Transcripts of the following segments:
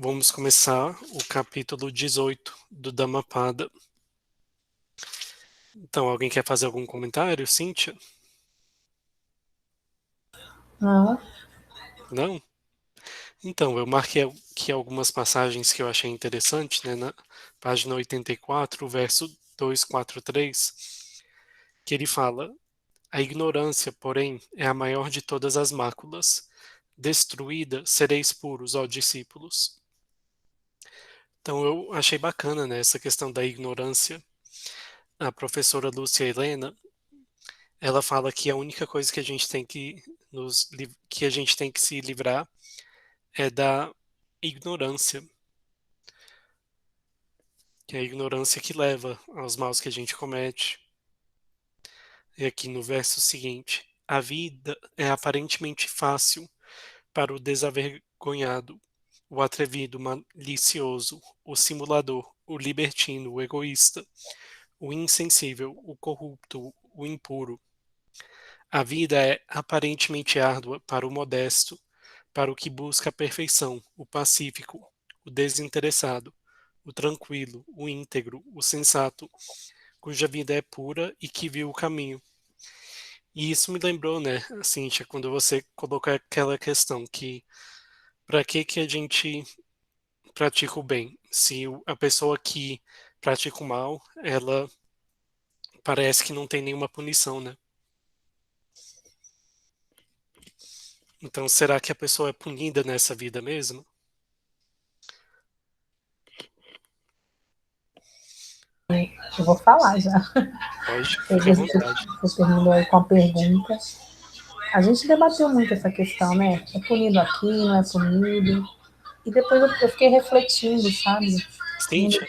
Vamos começar o capítulo 18 do Dhammapada. Então, alguém quer fazer algum comentário, Cíntia? Não. Não? Então, eu marquei aqui algumas passagens que eu achei interessantes, né, na página 84, verso 243, que ele fala: a ignorância, porém, é a maior de todas as máculas. Destruída sereis puros, ó discípulos. Então, eu achei bacana, né, essa questão da ignorância. A professora Lúcia Helena, ela fala que a única coisa que a gente tem que que a gente tem que se livrar é da ignorância, que é a ignorância que leva aos maus que a gente comete. E aqui no verso seguinte: a vida é aparentemente fácil para o desavergonhado, o atrevido, malicioso, o simulador, o libertino, o egoísta, o insensível, o corrupto, o impuro. A vida é aparentemente árdua para o modesto, para o que busca a perfeição, o pacífico, o desinteressado, o tranquilo, o íntegro, o sensato, cuja vida é pura e que viu o caminho. E isso me lembrou, né, Cíntia, quando você colocou aquela questão que para que a gente pratica o bem? Se a pessoa que pratica o mal, ela parece que não tem nenhuma punição, né? Então, será que a pessoa é punida nessa vida mesmo? Eu vou falar já. Pode, fique à vontade. Você terminou aí com a pergunta. A gente debateu muito essa questão, né? É punido aqui, não é punido. E depois eu fiquei refletindo, sabe? Cíntia,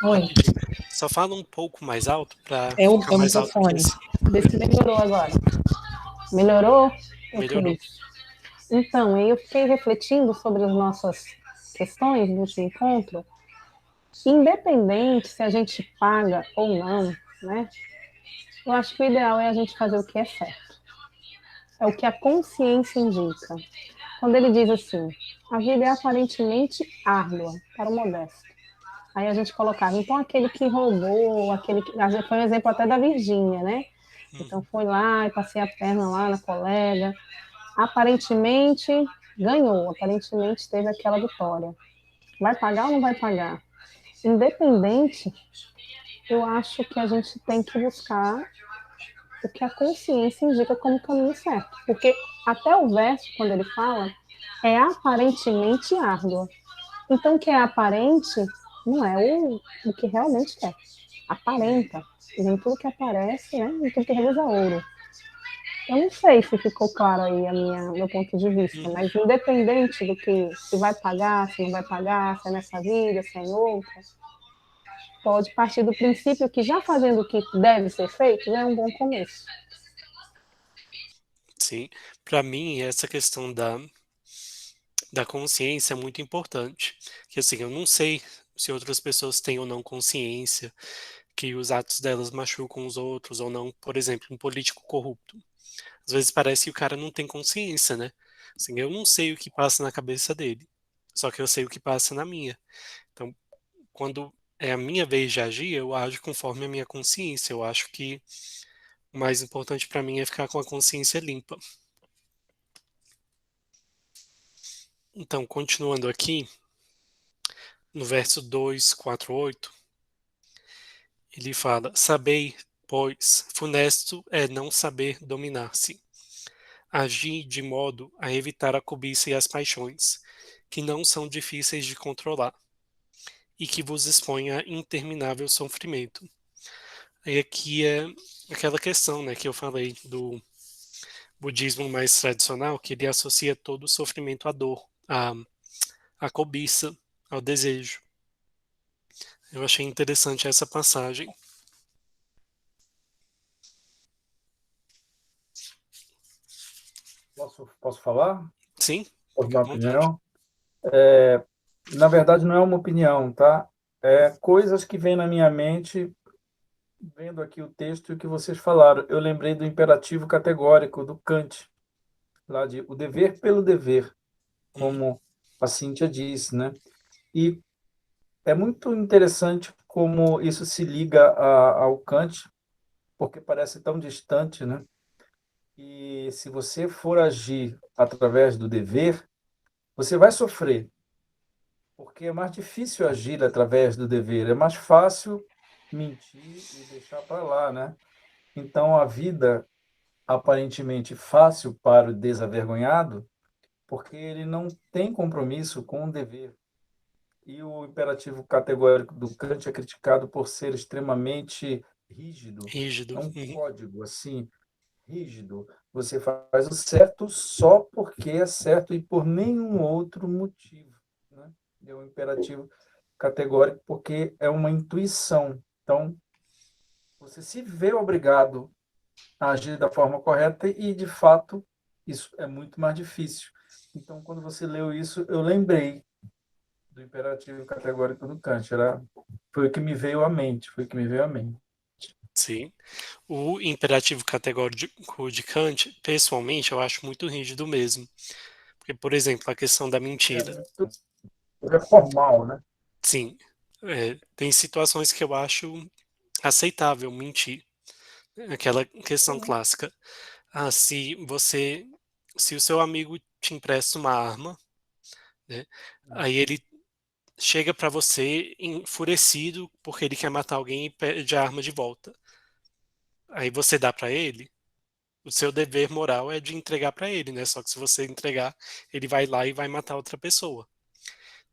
Oi, rapidinho. Só fala um pouco mais alto para é ficar o mais alto que microfone. esse. Vê se melhorou agora. Melhorou? Melhorou. Ok. Então, eu fiquei refletindo sobre as nossas questões desse encontro. Independente se a gente paga ou não, né? Eu acho que o ideal é a gente fazer o que é certo. É o que a consciência indica. Quando ele diz assim, a vida é aparentemente árdua para o modesto. Aí a gente colocava, então aquele que roubou, aquele que. Foi um exemplo até da Virgínia, né? Então Uhum. foi lá e passei a perna lá na colega. Aparentemente ganhou, aparentemente teve aquela vitória. Vai pagar ou não vai pagar? Independente, eu acho que a gente tem que buscar o que a consciência indica como caminho certo. Porque até o verso, quando ele fala, é aparentemente árdua. Então, o que é aparente não é o que realmente é. Aparenta. E nem tudo que aparece, né? Nem tudo que reluz é ouro. Eu não sei se ficou claro aí meu ponto de vista, Uhum. mas independente do que se vai pagar, se não vai pagar, se é nessa vida, se é em outra, pode partir do princípio que já fazendo o que deve ser feito já é um bom começo. Sim, para mim essa questão da consciência é muito importante. Que assim, eu não sei se outras pessoas têm ou não consciência que os atos delas machucam os outros ou não. Por exemplo, um político corrupto. Às vezes parece que o cara não tem consciência, né? Assim, eu não sei o que passa na cabeça dele, só que eu sei o que passa na minha. Então, quando é a minha vez de agir, eu ajo conforme a minha consciência. Eu acho que o mais importante para mim é ficar com a consciência limpa. Então, continuando aqui, no verso 248, ele fala: sabei, pois, funesto é não saber dominar-se. Agir de modo a evitar a cobiça e as paixões, que não são difíceis de controlar, e que vos expõem a interminável sofrimento. Aí aqui é aquela questão, né, que eu falei do budismo mais tradicional, que ele associa todo o sofrimento à dor, à cobiça, ao desejo. Eu achei interessante essa passagem. Posso falar? Sim, Posso fica dar à uma vontade. opinião? Na verdade, não é uma opinião, tá? É coisas que vêm na minha mente, vendo aqui o texto e o que vocês falaram. Eu lembrei do imperativo categórico do Kant, lá de o dever pelo dever, Uhum. como a Cíntia disse, né? E é muito interessante como isso se liga ao Kant, porque parece tão distante, né? E se você for agir através do dever, você vai sofrer, porque é mais difícil agir através do dever, é mais fácil mentir e deixar para lá, né? Então a vida aparentemente fácil para o desavergonhado, porque ele não tem compromisso com o dever. E o imperativo categórico do Kant é criticado por ser extremamente rígido. É Rígido. um Uhum. código assim, rígido. Você faz o certo só porque é certo e por nenhum outro motivo, né? É um imperativo categórico porque é uma intuição. Então, você se vê obrigado a agir da forma correta e, de fato, isso é muito mais difícil. Então, quando você leu isso, eu lembrei do imperativo categórico do Kant. Foi o que me veio à mente, foi o que me veio à mente. Sim. O imperativo categórico de Kant, pessoalmente, eu acho muito rígido mesmo. Porque, por exemplo, a questão da É mentira. muito é formal, né? Sim, tem situações que eu acho aceitável mentir. Aquela questão Sim. clássica. Ah, se o seu amigo te empresta uma arma, né, aí ele chega pra você enfurecido porque ele quer matar alguém e pede a arma de volta. Aí você dá pra ele, o seu dever moral é de entregar pra ele, né? Só que se você entregar, ele vai lá e vai matar outra pessoa.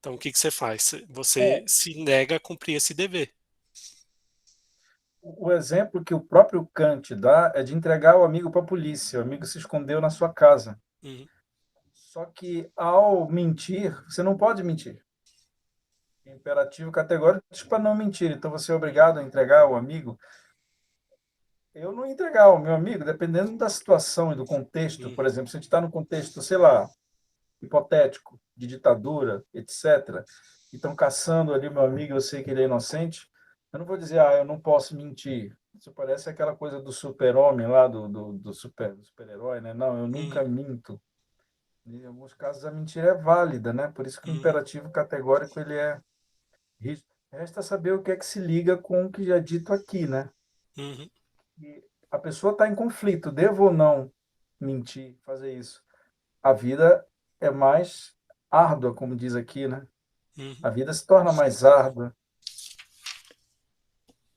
Então o que que você faz? Você É, se nega a cumprir esse dever. o exemplo que o próprio Kant dá é de entregar o amigo para a polícia. O amigo se escondeu na sua casa. Uhum, Só que ao mentir, você não pode mentir. Imperativo categórico para não mentir. Então você é obrigado a entregar o amigo. Eu não ia entregar o meu amigo, dependendo da situação e do contexto. Por uhum, exemplo, se a gente está num contexto, sei lá, hipotético, de ditadura, etc., e estão caçando ali o meu amigo, eu sei que ele é inocente, eu não vou dizer, eu não posso mentir. Isso parece aquela coisa do super-homem lá, do super-herói, né? Não, eu nunca uhum, minto. Em alguns casos a mentira é válida, né? Por isso que o uhum, imperativo categórico ele é rígido. Resta saber o que é que se liga com o que já é dito aqui, né? uhum, E a pessoa está em conflito, devo ou não mentir, fazer isso? A vida é mais árdua, como diz aqui, né? uhum. A vida se torna mais árdua.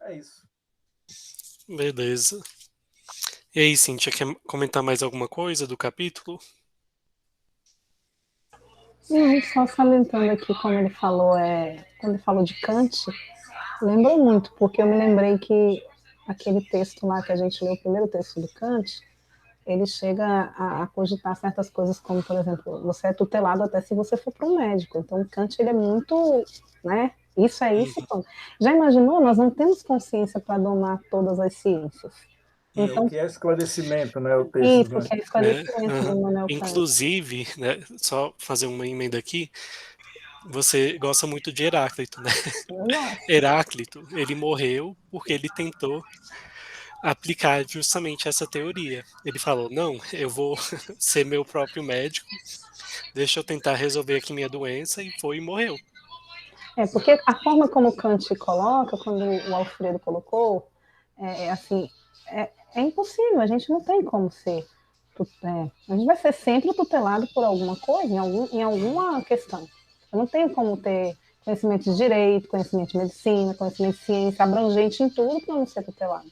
É isso. Beleza. E aí, Cíntia, quer comentar mais alguma coisa do capítulo? Não, só salientando aqui como ele falou, quando ele falou de Kant, lembrou muito, porque eu me lembrei que aquele texto lá que a gente leu, o primeiro texto do Kant, ele chega a cogitar certas coisas, como, por exemplo, você é tutelado até se você for para um médico. Então, o Kant, ele é muito, né? Isso é isso. Uhum. Então. Já imaginou? Nós não temos consciência para domar todas as ciências. É o Então, que é esclarecimento, né? O texto isso do. que é Né? esclarecimento do Aham. Manuel Kant. Inclusive, né, só fazer uma emenda aqui, você gosta muito de Heráclito, né? Eu gosto. Heráclito, ele morreu porque ele tentou aplicar justamente essa teoria. Ele falou: não, eu vou ser meu próprio médico, deixa eu tentar resolver aqui minha doença, e foi e morreu. Porque a forma como o Kant coloca, quando o Alfredo colocou, assim, é impossível, a gente não tem como ser. A gente vai ser sempre tutelado por alguma coisa, em Uhum, alguma questão. Eu não tenho como ter conhecimento de direito, conhecimento de medicina, conhecimento de ciência, abrangente em tudo para não ser tutelado.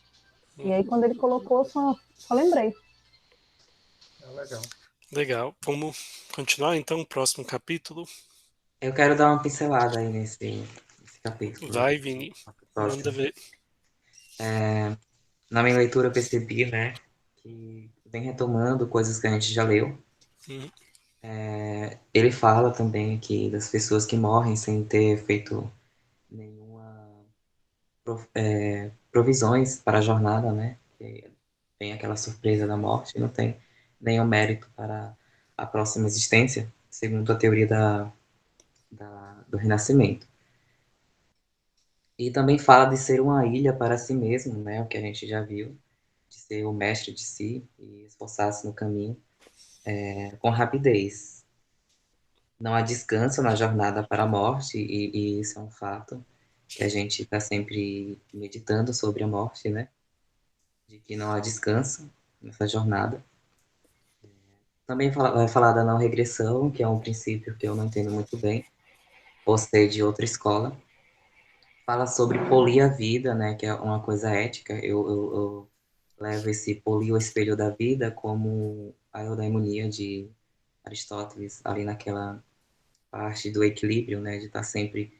E aí, uhum. quando ele colocou, só lembrei. É legal. Legal. Vamos continuar então o próximo capítulo. Eu quero dar uma pincelada aí nesse capítulo, Vai, Vini, manda próximo. ver. Na minha leitura eu percebi, né, que vem retomando coisas que a gente já leu. Uhum, Ele fala também aqui das pessoas que morrem sem ter feito nenhuma provisões para a jornada, né? Que tem aquela surpresa da morte, não tem nenhum mérito para a próxima existência, segundo a teoria do renascimento. E também fala de ser uma ilha para si mesmo, né? O que a gente já viu, de ser o mestre de si e esforçar-se no caminho com rapidez. não há descanso na jornada para a morte, e isso é um fato, que a gente está sempre meditando sobre a morte, né? De que não há descanso nessa jornada. Também vai falar da não regressão, que é um princípio que eu não entendo muito bem, ou sei de outra escola. Fala sobre polir a vida, né, que é uma coisa ética. Eu levo esse polir o espelho da vida como a eudaimonia de Aristóteles, ali naquela parte do equilíbrio, né, de estar sempre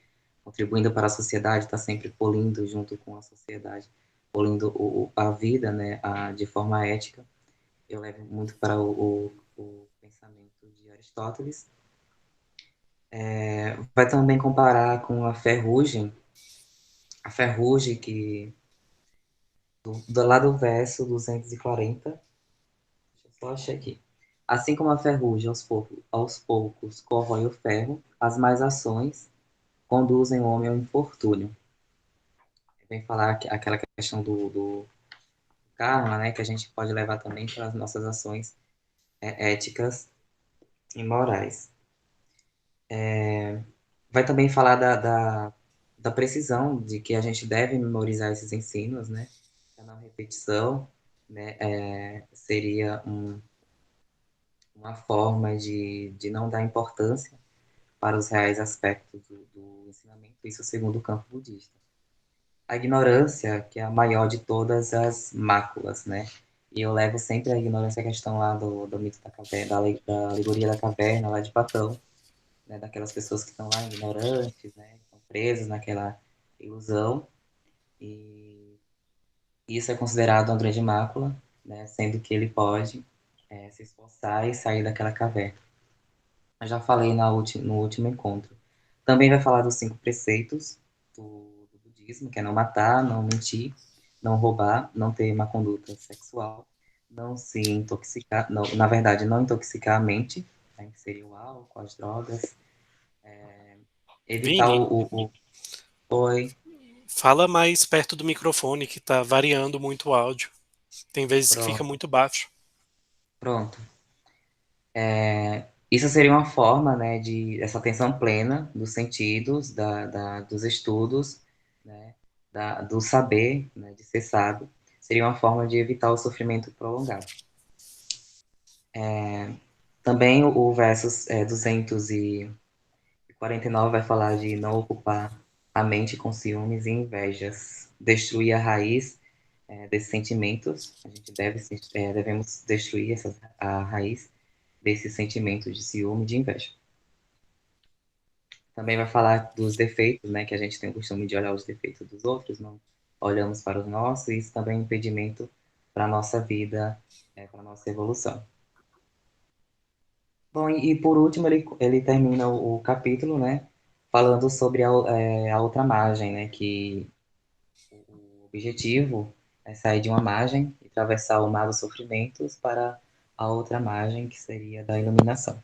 contribuindo para a sociedade, estar sempre polindo junto com a sociedade, polindo a vida, né, de forma ética. Eu levo muito para o pensamento de Aristóteles. Vai também comparar com a ferrugem que do lado do verso 240, deixa eu só achar aqui. Assim como a ferrugem aos poucos corrói o ferro, as más ações conduzem o homem ao infortúnio. Vem falar aquela questão do karma, né, que a gente pode levar também para as nossas ações éticas e morais. Vai também falar da precisão de que a gente deve memorizar esses ensinos, né? A não repetição, né, seria uma forma de não dar importância para os reais aspectos do ensinamento, isso segundo o campo budista. A ignorância, que é a maior de todas as máculas, né? E eu levo sempre a ignorância à questão lá do mito da caverna, da alegoria da caverna, lá de Platão, né? Daquelas pessoas que estão lá ignorantes, né? Estão presas naquela ilusão. E isso é considerado uma grande mácula, né? Sendo que ele pode se esforçar e sair daquela caverna. Eu já falei no último encontro. Também vai falar dos 5 preceitos do budismo, que é não matar, não mentir, não roubar, não ter uma conduta sexual, não se intoxicar, não, na verdade, não intoxicar a mente, né, que seria o álcool, as drogas, evitar Vini, Oi, fala mais perto do microfone que tá variando muito o áudio. Tem vezes que fica pronto, muito baixo. pronto. Isso seria uma forma, né, de essa atenção plena dos sentidos, dos estudos, né, do saber, né, de ser sábio, seria uma forma de evitar o sofrimento prolongado. Também o verso 249 vai falar de não ocupar a mente com ciúmes e invejas, destruir a raiz desses sentimentos, a gente devemos destruir a raiz desses sentimentos de ciúme e de inveja. Também vai falar dos defeitos, né, que a gente tem o costume de olhar os defeitos dos outros, não olhamos para os nossos, e isso também é um impedimento para a nossa vida, para a nossa evolução. Bom, e por último, ele termina o capítulo, né, falando sobre a outra margem, né, que o objetivo é sair de uma margem e atravessar o mar dos sofrimentos para a outra margem, que seria da iluminação.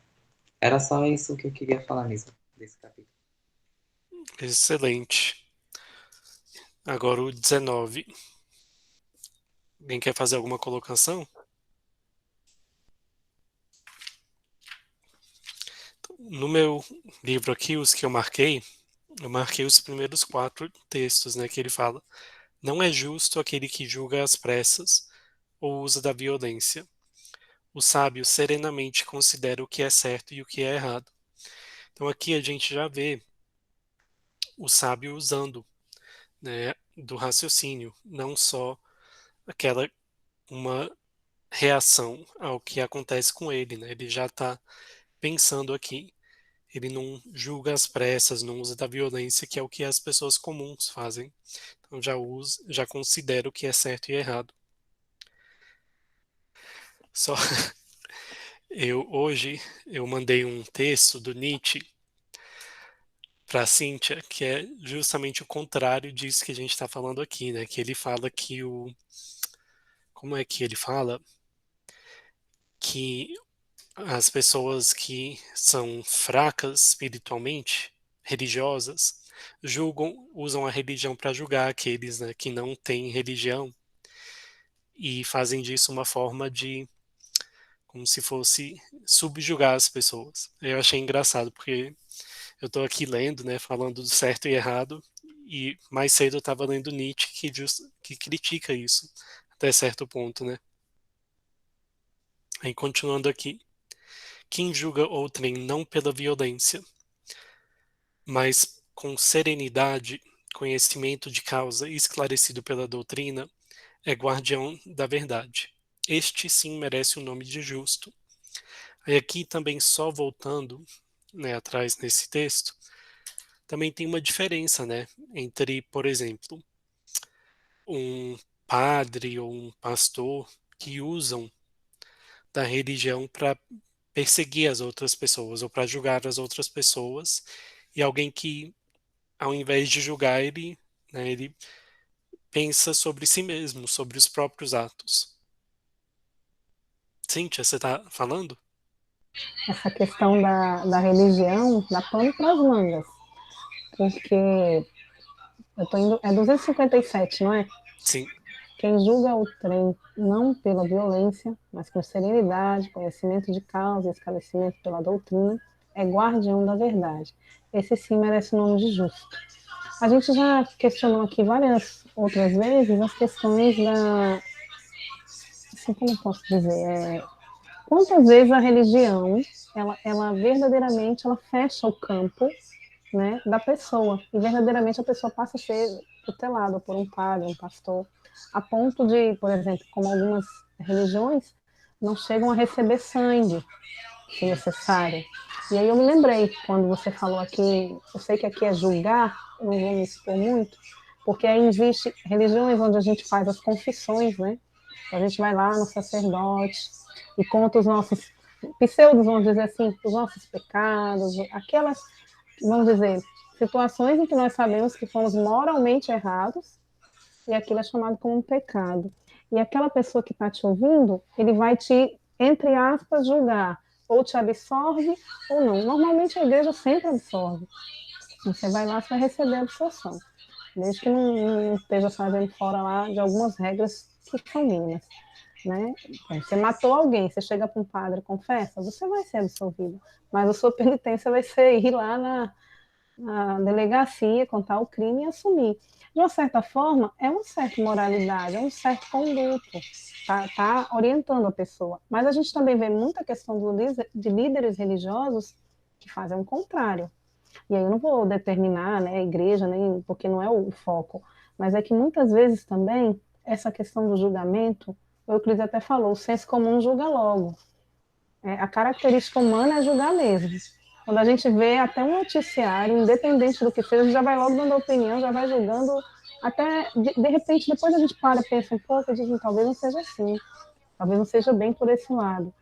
Era só isso que eu queria falar mesmo, desse capítulo. Excelente. Agora o 19. Alguém quer fazer alguma colocação? No meu livro aqui, os que eu marquei os primeiros 4 textos, né, que ele fala. Não é justo aquele que julga às pressas ou usa da violência. O sábio serenamente considera o que é certo e o que é errado. Então aqui a gente já vê o sábio usando, né, do raciocínio, não só aquela uma reação ao que acontece com ele, né? Ele já está pensando aqui. Ele não julga às pressas, não usa da violência, que é o que as pessoas comuns fazem. Então já considera o que é certo e errado. Só hoje eu mandei um texto do Nietzsche para a Cíntia, que é justamente o contrário disso que a gente está falando aqui, né? Que ele fala que como é que ele fala? Que as pessoas que são fracas espiritualmente, religiosas, usam a religião para julgar aqueles, né, que não têm religião e fazem disso uma forma de, como se fosse subjugar as pessoas. Eu achei engraçado, porque eu estou aqui lendo, né, falando do certo e errado, e mais cedo eu estava lendo Nietzsche, que critica isso, até certo ponto, né. Aí, continuando aqui. Quem julga outrem não pela violência, mas com serenidade, conhecimento de causa e esclarecido pela doutrina, é guardião da verdade. Este sim merece o nome de justo. E aqui também, só voltando, né, atrás nesse texto, também tem uma diferença, né, entre, por exemplo, um padre ou um pastor que usam da religião para perseguir as outras pessoas ou para julgar as outras pessoas, e alguém que, ao invés de julgar, ele pensa sobre si mesmo, sobre os próprios atos. Cíntia, você está falando? Essa questão da religião dá pano para as mangas, porque eu tô indo, é 257, não é? Sim. Quem julga o trem não pela violência, mas com serenidade, conhecimento de causa e esclarecimento pela doutrina, é guardião da verdade. Esse sim merece o nome de justo. A gente já questionou aqui várias outras vezes as questões da. Assim, como eu posso dizer? Quantas vezes a religião, ela verdadeiramente ela fecha o campo, né, da pessoa, e verdadeiramente a pessoa passa a ser tutelada por um padre, um pastor, a ponto de, por exemplo, como algumas religiões, não chegam a receber sangue, se necessário. E aí eu me lembrei, quando você falou aqui, eu sei que aqui é julgar, eu não vou me expor muito, porque aí existe religiões onde a gente faz as confissões, né? A gente vai lá no sacerdote e conta os nossos pseudos, vamos dizer assim, os nossos pecados, aquelas, vamos dizer, situações em que nós sabemos que fomos moralmente errados e aquilo é chamado como um pecado. E aquela pessoa que está te ouvindo, ele vai te, entre aspas, julgar, ou te absorve ou não. Normalmente a igreja sempre absorve. Você vai lá, você vai receber a absorção, desde que não esteja fazendo fora lá de algumas regras que são mínimas. Né? Você matou alguém, você chega para um padre e confessa, você vai ser absolvido, mas a sua penitência vai ser ir lá na delegacia, contar o crime e assumir. De uma certa forma, é uma certa moralidade, é um certo conduto, tá orientando a pessoa. Mas a gente também vê muita questão de líderes religiosos que fazem o contrário. E aí eu não vou determinar, né, a igreja, nem porque não é o foco, mas é que muitas vezes também essa questão do julgamento, o Euclides até falou, o senso comum julga logo. A característica humana é julgar mesmo. Quando a gente vê até um noticiário, independente do que seja, a gente já vai logo dando opinião, já vai julgando, até de repente depois a gente para e pensa um pouco e diz, talvez não seja assim, talvez não seja bem por esse lado.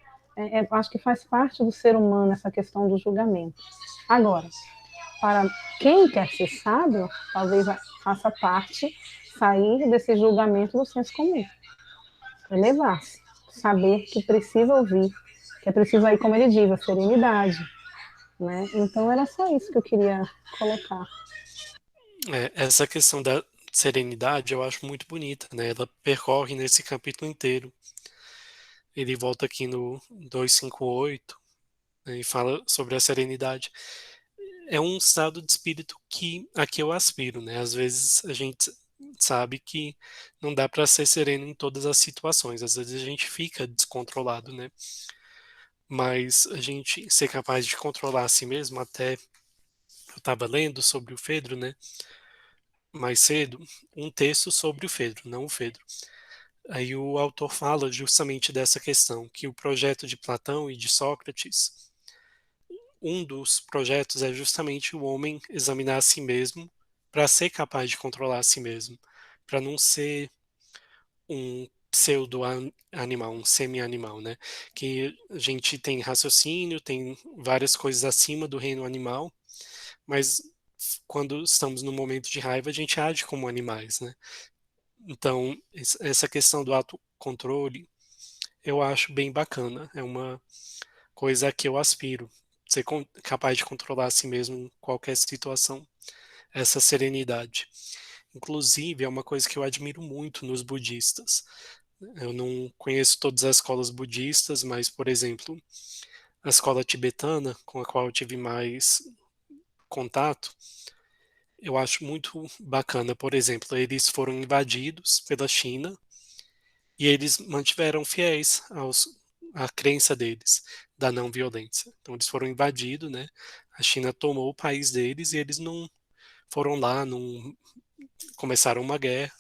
Acho que faz parte do ser humano essa questão do julgamento. Agora, para quem quer ser sábio, talvez faça parte sair desse julgamento do senso comum, elevar-se, saber que precisa ouvir, que é preciso aí, como ele diz, a serenidade, né? Então era só isso que eu queria colocar. Essa questão da serenidade eu acho muito bonita, né? Ela percorre nesse capítulo inteiro. Ele volta aqui no 258, né, e fala sobre a serenidade. É um estado de espírito a que eu aspiro, né? Às vezes a gente sabe que não dá para ser sereno em todas as situações. Às vezes a gente fica descontrolado, né? Mas a gente ser capaz de controlar a si mesmo, até eu estava lendo sobre o Fedro, né? Mais cedo, um texto sobre o Fedro, não o Fedro. Aí o autor fala justamente dessa questão, que o projeto de Platão e de Sócrates, um dos projetos é justamente o homem examinar a si mesmo para ser capaz de controlar a si mesmo, para não ser um pseudo-animal, um semi-animal, né? Que a gente tem raciocínio, tem várias coisas acima do reino animal, mas quando estamos no momento de raiva, a gente age como animais, né? Então, essa questão do autocontrole, eu acho bem bacana. É uma coisa a que eu aspiro. Ser capaz de controlar a si mesmo em qualquer situação. Essa serenidade. Inclusive, é uma coisa que eu admiro muito nos budistas. Eu não conheço todas as escolas budistas, mas, por exemplo, a escola tibetana, com a qual eu tive mais contato, eu acho muito bacana. Por exemplo, eles foram invadidos pela China e eles mantiveram fiéis à crença deles da não violência. Então, eles foram invadidos, né? A China tomou o país deles e eles não foram lá, não começaram uma guerra.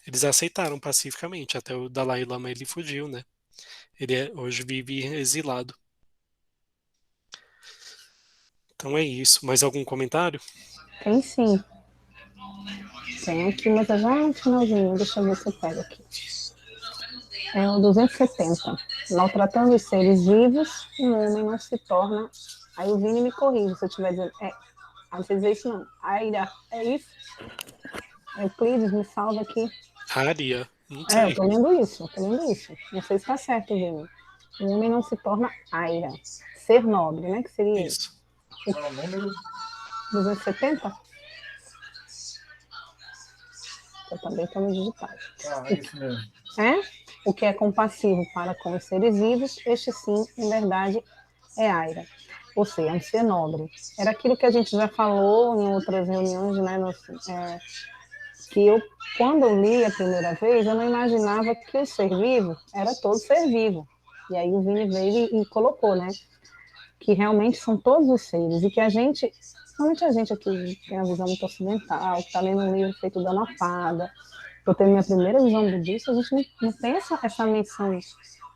Eles aceitaram pacificamente. Até o Dalai Lama ele fugiu, né? Hoje vive exilado. Então é isso. Mais algum comentário? Tem sim. Tem aqui, mas é já no finalzinho. Deixa eu ver se eu pego aqui. É o 270. Maltratando os seres vivos, um homem não se torna. Aí o Vini me corrige se eu estiver dizendo. Não sei dizer isso não. Aira, é isso? Euclides, me salva aqui. Aria? Não Eu sei. tô lendo isso, eu tô lendo isso. Não sei se está certo, Vini. O homem não se torna aira. Ser nobre, né? Que seria isso. Isso. Qual é o número? 270? Eu também estou no digital. É isso mesmo. O que é compassivo para com os seres vivos, este sim, em verdade, é aira. Ou seja, é um ser nobre. Era aquilo que a gente já falou em outras reuniões, né? Que eu, quando eu li a primeira vez, eu não imaginava que o ser vivo era todo ser vivo. E aí o Vini veio e colocou, né? Que realmente são todos os seres, e que a gente, principalmente a gente aqui que tem a visão muito ocidental, que está lendo um livro feito da Mapada, eu tenho minha primeira visão budista, a gente não tem essa menção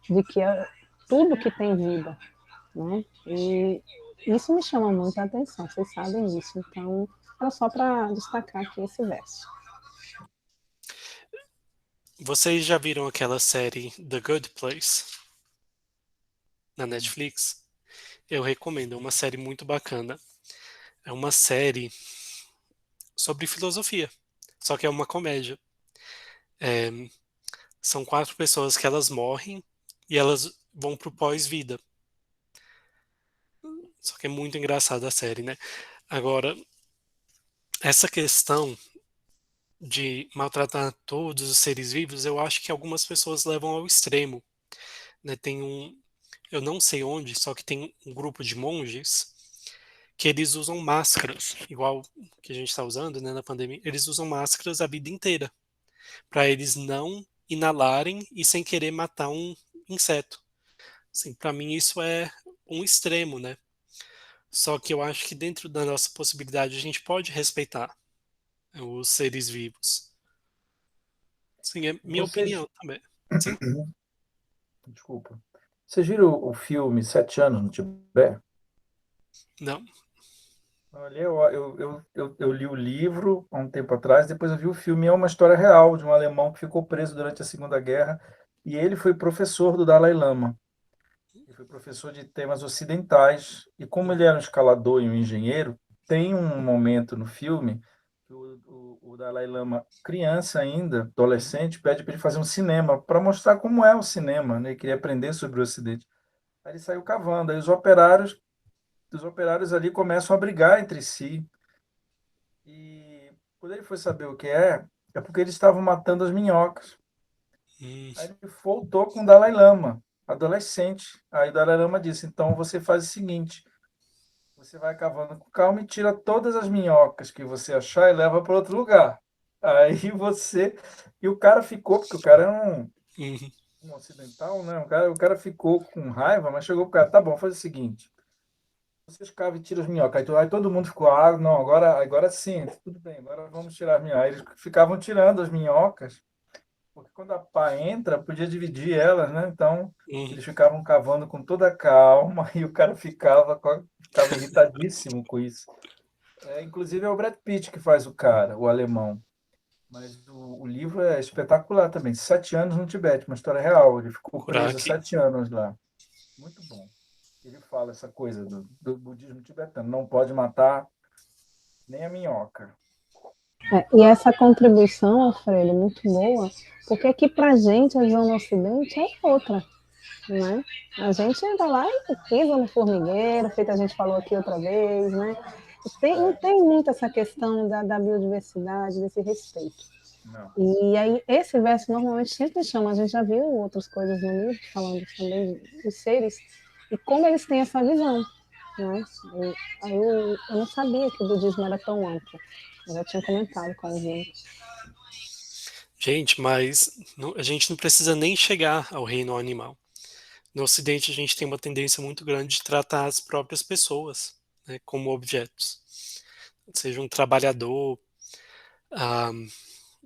de que é tudo que tem vida, né? E isso me chama muito a atenção, vocês sabem disso. Então, era só para destacar aqui esse verso. Vocês já viram aquela série The Good Place na Netflix? Eu recomendo, é uma série muito bacana. É uma série sobre filosofia, só que é uma comédia. É, são 4 pessoas que elas morrem e elas vão pro pós-vida. Só que é muito engraçada a série, né? Agora, essa questão de maltratar todos os seres vivos, eu acho que algumas pessoas levam ao extremo, né? Eu não sei onde, só que tem um grupo de monges que eles usam máscaras, igual que a gente está usando, né, na pandemia. Eles usam máscaras a vida inteira, para eles não inalarem e sem querer matar um inseto. Assim, para mim isso é um extremo, né? Só que eu acho que dentro da nossa possibilidade a gente pode respeitar os seres vivos. Sim, é minha Vocês, opinião também. Sim? desculpa. Vocês viram o filme Sete Anos no Tibete? Não? Olha, eu li o livro há um tempo atrás, depois eu vi o filme. É uma história real de um alemão que ficou preso durante a Segunda Guerra e ele foi professor do Dalai Lama. Ele foi professor de temas ocidentais e como ele era um escalador e um engenheiro, tem um momento no filme que o Dalai Lama, criança ainda, adolescente, pede para ele fazer um cinema para mostrar como é o cinema, né? Ele queria aprender sobre o Ocidente. Aí ele saiu cavando, aí os operários ali começam a brigar entre si. E quando ele foi saber o que é porque eles estavam matando as minhocas. Hum, Aí ele voltou com o Dalai Lama, adolescente. Aí o Dalai Lama disse: então você faz o seguinte, você vai cavando com calma e tira todas as minhocas que você achar e leva para outro lugar. Aí você. E o cara ficou, porque o cara é uhum, um ocidental, né? O cara ficou com raiva, mas chegou pro cara: tá bom, faz o seguinte. Vocês cavam e tiram as minhocas. Aí todo mundo ficou: não, agora sim, tudo bem, agora vamos tirar as minhocas. Aí eles ficavam tirando as minhocas, porque quando a pá entra, podia dividir elas, né? Então, uhum. eles ficavam cavando com toda a calma e o cara ficava irritadíssimo com isso. Inclusive, é o Brad Pitt que faz o cara, o alemão. Mas o livro é espetacular também. 7 anos no Tibete, uma história real. Ele ficou Procurar preso aqui. 7 anos lá. Muito bom. Ele fala essa coisa do budismo tibetano. Não pode matar nem a minhoca. E essa contribuição, Alfredo, muito boa, porque aqui para a gente, a visão no Ocidente é outra, né? A gente entra lá e pisa no formigueiro, feito a gente falou aqui outra vez, né? Não tem muito essa questão da biodiversidade, desse respeito. Não. E aí, esse verso normalmente sempre chama, a gente já viu outras coisas no livro, falando também dos seres, e como eles têm essa visão, né? Aí eu não sabia que o budismo era tão amplo, eu já tinha comentado com alguém. Gente, mas a gente não precisa nem chegar ao reino animal. No Ocidente, a gente tem uma tendência muito grande de tratar as próprias pessoas, né, como objetos. Seja um trabalhador. ah,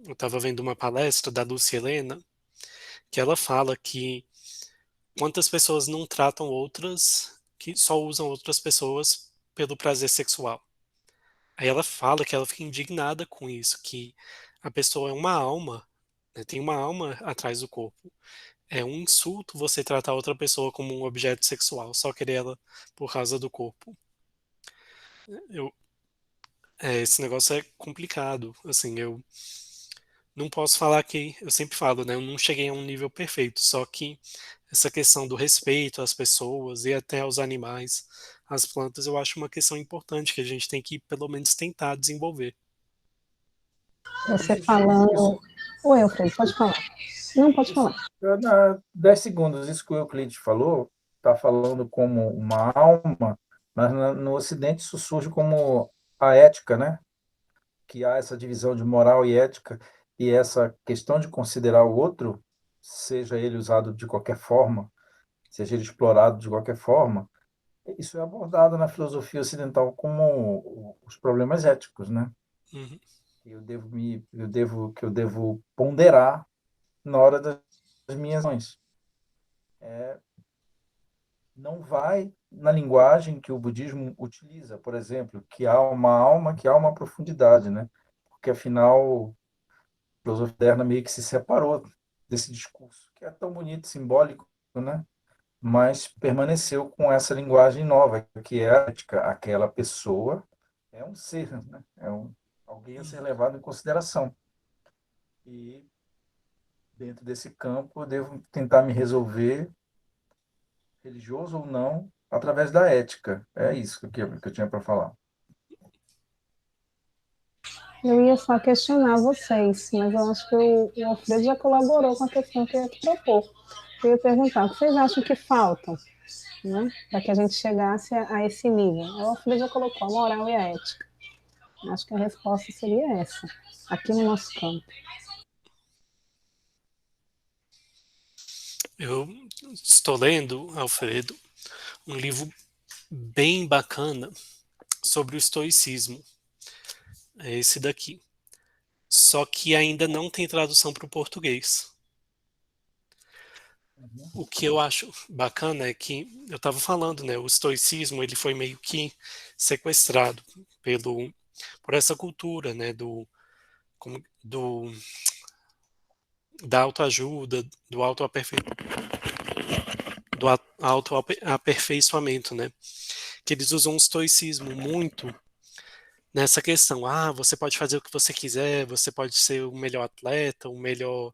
eu estava vendo uma palestra da Lúcia Helena, que ela fala que quantas pessoas não tratam outras, que só usam outras pessoas pelo prazer sexual. Aí ela fala que ela fica indignada com isso, que a pessoa é uma alma, né, tem uma alma atrás do corpo. É um insulto você tratar outra pessoa como um objeto sexual, só querer ela por causa do corpo. Eu, esse negócio é complicado. Assim, eu não posso falar que, eu sempre falo, né? Eu não cheguei a um nível perfeito, só que essa questão do respeito às pessoas e até aos animais, às plantas, eu acho uma questão importante que a gente tem que, pelo menos, tentar desenvolver. Você Isso, falando. Oi, Alfredo, pode falar. Não, pode isso, falar. 10 segundos, isso que o Euclides falou, está falando como uma alma, mas no Ocidente isso surge como a ética, né? Que há essa divisão de moral e ética, e essa questão de considerar o outro, seja ele usado de qualquer forma, seja ele explorado de qualquer forma, isso é abordado na filosofia ocidental como os problemas éticos, né? Uhum, Que eu devo ponderar na hora das minhas ações. Não vai na linguagem que o budismo utiliza, por exemplo, que há uma alma, que há uma profundidade, né? Porque afinal a filosofia moderna meio que se separou desse discurso, que é tão bonito, simbólico, né? Mas permaneceu com essa linguagem nova, que é a ética. Aquela pessoa é um ser, né? Alguém a ser uhum. levado em consideração. E dentro desse campo eu devo tentar me resolver, religioso ou não, através da ética. É isso que eu tinha para falar. Eu ia só questionar vocês, mas eu acho que o Alfredo já colaborou com a questão que eu ia propor. Eu ia perguntar, o que vocês acham que faltam, né, para que a gente chegasse a esse nível? O Alfredo já colocou a moral e a ética. Acho que a resposta seria essa, aqui no nosso campo. Eu estou lendo, Alfredo, um livro bem bacana sobre o estoicismo. É esse daqui. Só que ainda não tem tradução para o português. Uhum. O que eu acho bacana é que eu estava falando, né? O estoicismo ele foi meio que sequestrado por essa cultura, né? Do da autoajuda, do autoaperfeiçoamento, né? Que eles usam o estoicismo muito nessa questão. Ah, você pode fazer o que você quiser, você pode ser o melhor atleta, o melhor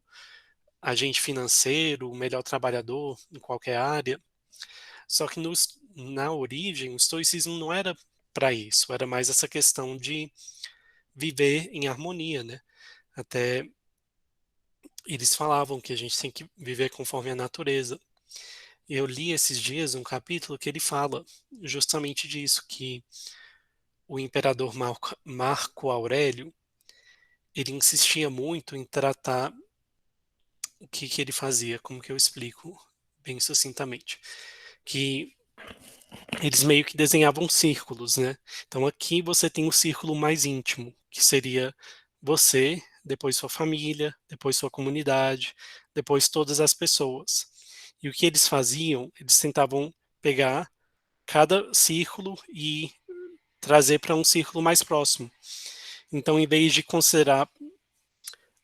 agente financeiro, o melhor trabalhador em qualquer área. Só que na origem, o estoicismo não era para isso, era mais essa questão de viver em harmonia, né? Até eles falavam que a gente tem que viver conforme a natureza. Eu li esses dias um capítulo que ele fala justamente disso, que o imperador Marco Aurélio, ele insistia muito em tratar o que ele fazia, como que eu explico bem sucintamente, que eles meio que desenhavam círculos, né? Então aqui você tem um círculo mais íntimo, que seria você, depois sua família, depois sua comunidade, depois todas as pessoas. E o que eles faziam? Eles tentavam pegar cada círculo e trazer para um círculo mais próximo. Então, em vez de considerar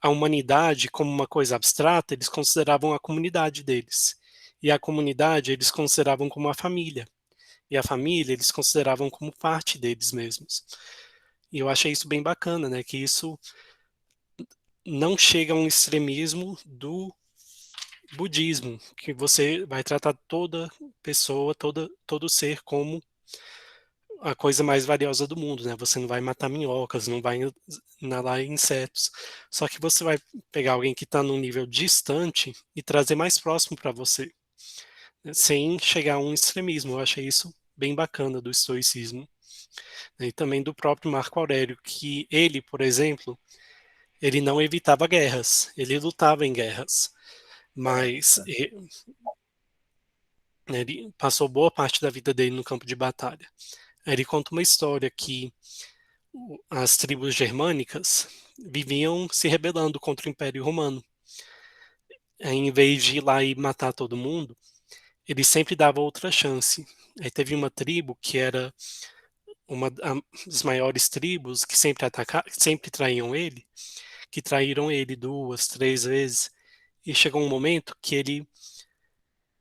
a humanidade como uma coisa abstrata, eles consideravam a comunidade deles. E a comunidade eles consideravam como a família. E a família eles consideravam como parte deles mesmos. E eu achei isso bem bacana, né? Que isso não chega a um extremismo do budismo, que você vai tratar toda pessoa, todo ser como a coisa mais valiosa do mundo, né? Você não vai matar minhocas, não vai inalar insetos. Só que você vai pegar alguém que está num nível distante e trazer mais próximo para você, né? Sem chegar a um extremismo. Eu achei isso bem bacana do estoicismo, né? E também do próprio Marco Aurélio, que ele, por exemplo, ele não evitava guerras, ele lutava em guerras, mas ele passou boa parte da vida dele no campo de batalha. Ele conta uma história que as tribos germânicas viviam se rebelando contra o Império Romano. Em vez de ir lá e matar todo mundo, ele sempre dava outra chance. Aí teve uma tribo que era uma das maiores tribos que sempre traíam ele, que traíram ele 2, 3 vezes. E chegou um momento que ele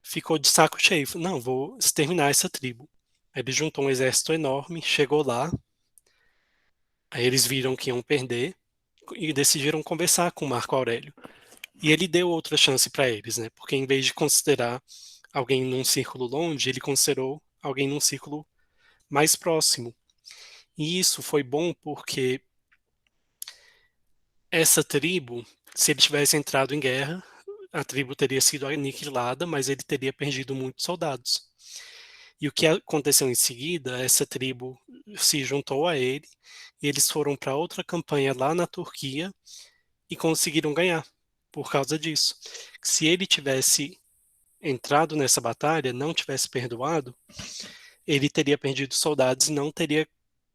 ficou de saco cheio. Falou, não, vou exterminar essa tribo. Aí ele juntou um exército enorme, chegou lá, aí eles viram que iam perder e decidiram conversar com Marco Aurélio. E ele deu outra chance para eles, né? Porque em vez de considerar alguém num círculo longe, ele considerou alguém num círculo mais próximo. E isso foi bom porque essa tribo, se ele tivesse entrado em guerra, a tribo teria sido aniquilada, mas ele teria perdido muitos soldados. E o que aconteceu em seguida, essa tribo se juntou a ele e eles foram para outra campanha lá na Turquia e conseguiram ganhar por causa disso. Se ele tivesse entrado nessa batalha, não tivesse perdoado, ele teria perdido soldados e não teria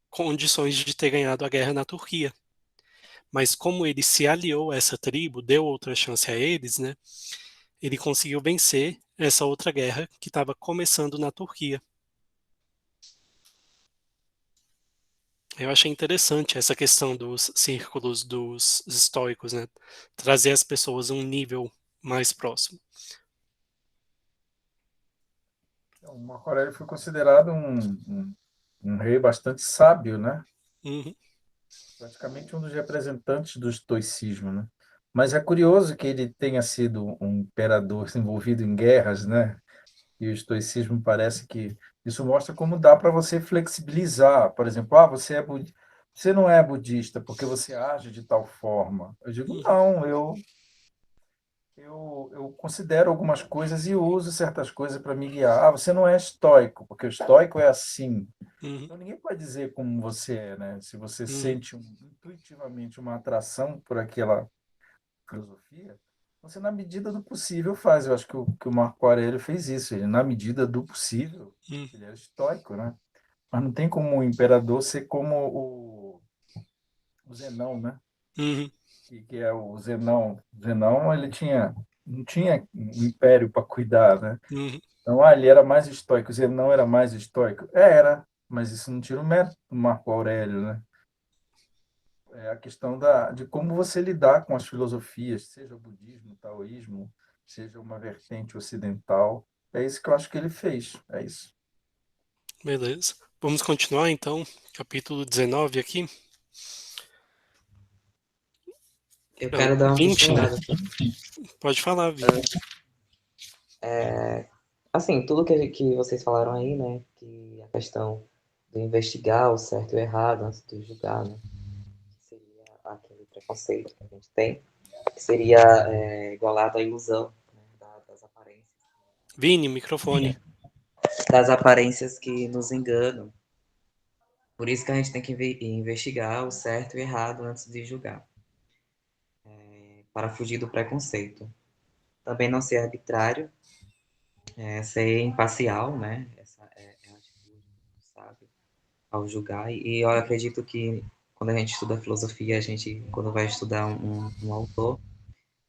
condições de ter ganhado a guerra na Turquia. Mas como ele se aliou a essa tribo, deu outra chance a eles, né? Ele conseguiu vencer essa outra guerra que estava começando na Turquia. Eu achei interessante essa questão dos círculos dos estoicos, né? Trazer as pessoas a um nível mais próximo. O Marco Aurélio foi considerado um rei bastante sábio, né? Uhum, Praticamente um dos representantes do estoicismo, né? Mas é curioso que ele tenha sido um imperador envolvido em guerras, né? E o estoicismo parece que isso mostra como dá para você flexibilizar. Por exemplo, você não é budista porque você age de tal forma. Eu digo, uhum, não, eu considero algumas coisas e uso certas coisas para me guiar. Ah, você não é estoico, porque o estoico é assim. uhum, Então, ninguém pode dizer como você é, né? Se você uhum, sente intuitivamente uma atração por aquela filosofia, você, na medida do possível, faz. Eu acho que o Marco Aurélio fez isso. Ele, na medida do possível, uhum, ele era estoico, né? Mas não tem como o imperador ser como o Zenão, né? uhum, Que é o Zenão. O Zenão, não tinha um império para cuidar, né? uhum, Então, ele era mais estoico. O Zenão era mais estoico? Era, mas isso não tira o mérito do Marco Aurélio, né? É a questão de como você lidar com as filosofias, seja o budismo, o taoísmo, seja uma vertente ocidental. É isso que eu acho que ele fez. É isso. beleza. Vamos continuar então, capítulo 19 aqui. Eu Ah, quero dar uma 20, né? pincelada aqui. Pode falar, Vini. Assim, tudo que vocês falaram aí, né? Que a questão de investigar o certo e o errado antes de julgar, né? Que seria aquele preconceito que a gente tem, que seria igualado à ilusão, né, das aparências. Vini, microfone. Das aparências que nos enganam. Por isso que a gente tem que investigar o certo e o errado antes de julgar, para fugir do preconceito. Também não ser arbitrário, ser imparcial, né? Essa é a atitude do sábio ao julgar. E eu acredito que quando a gente estuda filosofia, a gente, quando vai estudar um autor,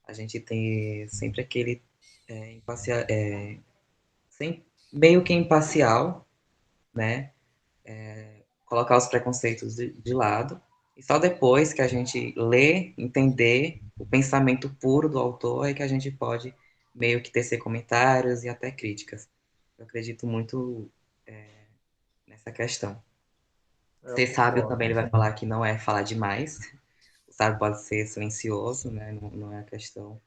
a gente tem sempre aquele imparcial, meio que imparcial, né? Colocar os preconceitos de lado. E só depois que a gente lê, entender o pensamento puro do autor é que a gente pode meio que tecer comentários e até críticas. Eu acredito muito nessa questão. Eu Ser sábio concordo. também ele vai falar que não é falar demais. O sábio pode ser silencioso, né? Não é a questão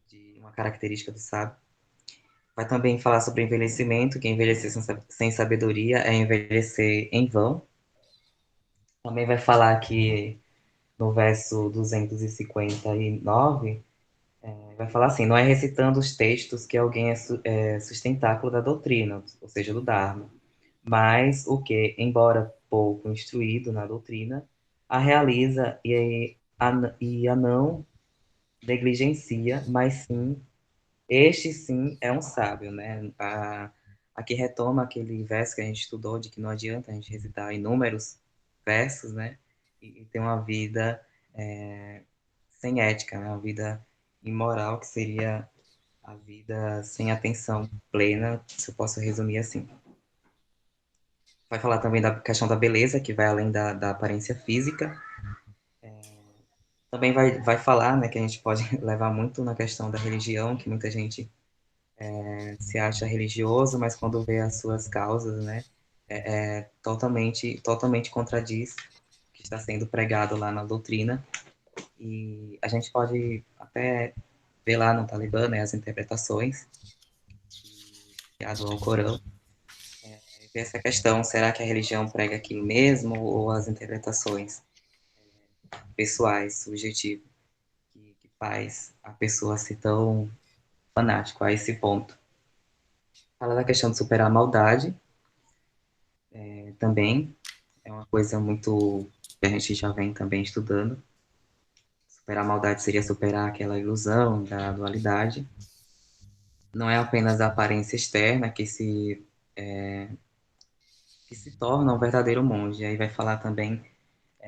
de uma característica do sábio. Vai também falar sobre envelhecimento, que envelhecer sem sabedoria é envelhecer em vão. Também vai falar que no verso 259, vai falar assim: não é recitando os textos que alguém é sustentáculo da doutrina, ou seja, do Dharma, mas o que, embora pouco instruído na doutrina, a realiza e a não negligencia, mas sim, este sim é um sábio, né? Aqui retoma aquele verso que a gente estudou, de que não adianta a gente recitar inúmeros versos, né? E ter uma vida sem ética, né? Uma vida imoral, que seria a vida sem atenção plena, se eu posso resumir assim. Vai falar também da questão da beleza, que vai além da aparência física. Também vai falar, né, que a gente pode levar muito na questão da religião, que muita gente se acha religioso, mas quando vê as suas causas, né, totalmente contradiz o que está sendo pregado lá na doutrina. E a gente pode até ver lá no Talibã, né, as interpretações ao Corão, ver essa questão: será que a religião prega aquilo mesmo, ou as interpretações pessoais, subjetivas, que faz a pessoa ser tão fanático a esse ponto? Fala da questão de superar a maldade, também é uma coisa muito que a gente já vem também estudando. Superar a maldade seria superar aquela ilusão da dualidade. Não é apenas a aparência externa que se torna um verdadeiro monge. Aí vai falar também,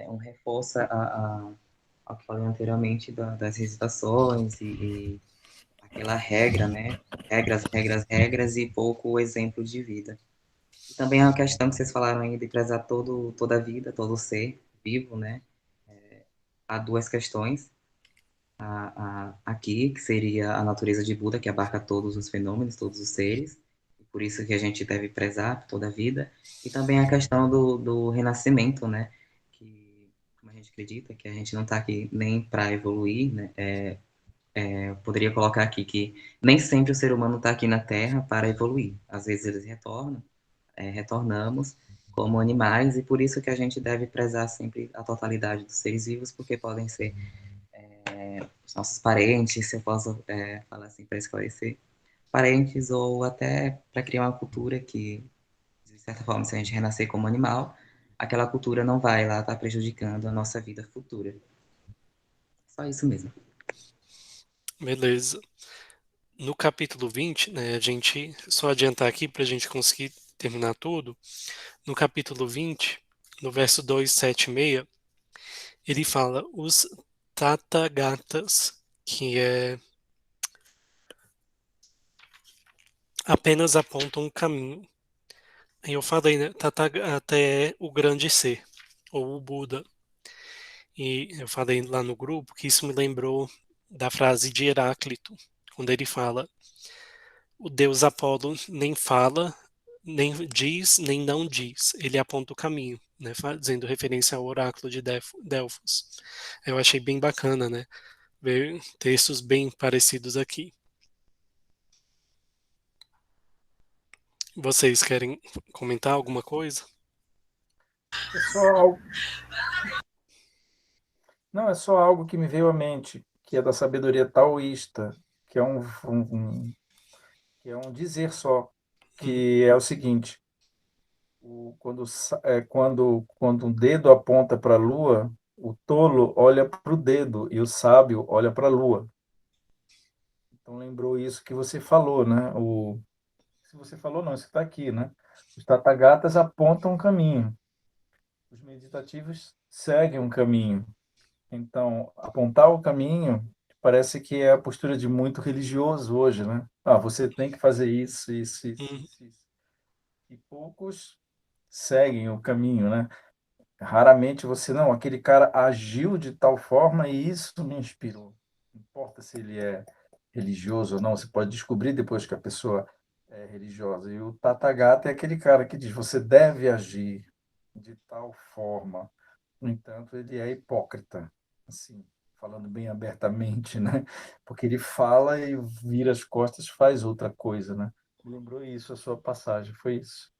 um reforço ao que falei anteriormente das recitações e aquela regra, né? Regras, regras, regras e pouco exemplo de vida. E também a questão que vocês falaram aí de prezar toda a vida, todo ser vivo, né? Há duas questões aqui, que seria a natureza de Buda, que abarca todos os fenômenos, todos os seres, e por isso que a gente deve prezar toda a vida, e também a questão do renascimento, né? Que, como a gente acredita, que a gente não está aqui nem para evoluir, né? Eu poderia colocar aqui que nem sempre o ser humano está aqui na Terra para evoluir. Às vezes eles retornamos como animais, e por isso que a gente deve prezar sempre a totalidade dos seres vivos, porque podem ser os nossos parentes, se eu posso falar assim para esclarecer, parentes, ou até para criar uma cultura que, de certa forma, se a gente renascer como animal, aquela cultura não vai lá estar prejudicando a nossa vida futura. Só isso mesmo. Beleza. No capítulo 20, né, a gente, só adiantar aqui para a gente conseguir terminar tudo, no capítulo 20, no verso 276, ele fala os Tathagatas, que apenas apontam um caminho. Aí eu falei, né, Tathagata é o grande ser, ou o Buda. E eu falei lá no grupo que isso me lembrou da frase de Heráclito, quando ele fala: o deus Apolo nem fala, nem diz, nem não diz. Ele aponta o caminho, né? Fazendo referência ao oráculo de Delfos. Eu achei bem bacana, né? Ver textos bem parecidos aqui. Vocês querem comentar alguma coisa? É só algo, não, é só algo que me veio à mente, que é da sabedoria taoísta, que é que é um dizer só, Hum, que é o seguinte: quando um dedo aponta para a lua, o tolo olha para o dedo e o sábio olha para a lua. Então lembrou isso que você falou, né? Se você falou, não, isso está aqui, né? Os Tathagatas apontam um caminho, os meditativos seguem um caminho. Então, apontar o caminho parece que é a postura de muito religioso hoje, né? Ah, você tem que fazer isso, isso, isso, hum, isso, isso. E poucos seguem o caminho, né? Raramente você, não, aquele cara agiu de tal forma e isso me inspirou. Não importa se ele é religioso ou não, você pode descobrir depois que a pessoa é religiosa. E o Tathagata é aquele cara que diz, você deve agir de tal forma. No entanto, ele é hipócrita, assim. falando bem abertamente, né? Porque ele fala e vira as costas, faz outra coisa, né? Me lembrou isso, a sua passagem, foi isso.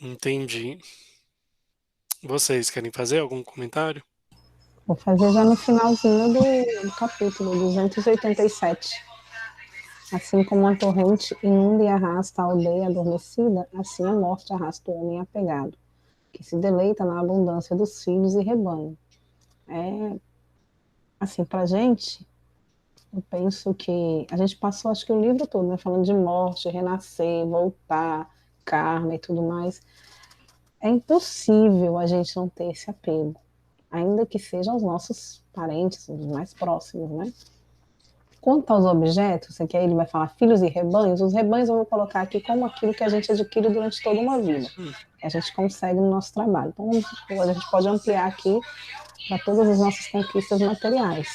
Entendi. Vocês querem fazer algum comentário? Vou fazer já no finalzinho do capítulo 287. Assim como a torrente inunda e arrasta a aldeia adormecida, assim a morte arrasta o homem apegado, que se deleita na abundância dos filhos e rebanho. É, assim, pra gente, eu penso que a gente passou, acho que o livro todo, né, falando de morte, renascer, voltar, karma e tudo mais. É impossível a gente não ter esse apego, ainda que sejam os nossos parentes, os mais próximos, né? Quanto aos objetos, que aí ele vai falar filhos e rebanhos, os rebanhos eu vou colocar aqui como aquilo que a gente adquire durante toda uma vida. Hum, A gente consegue no nosso trabalho. Então, a gente pode ampliar aqui para todas as nossas conquistas materiais.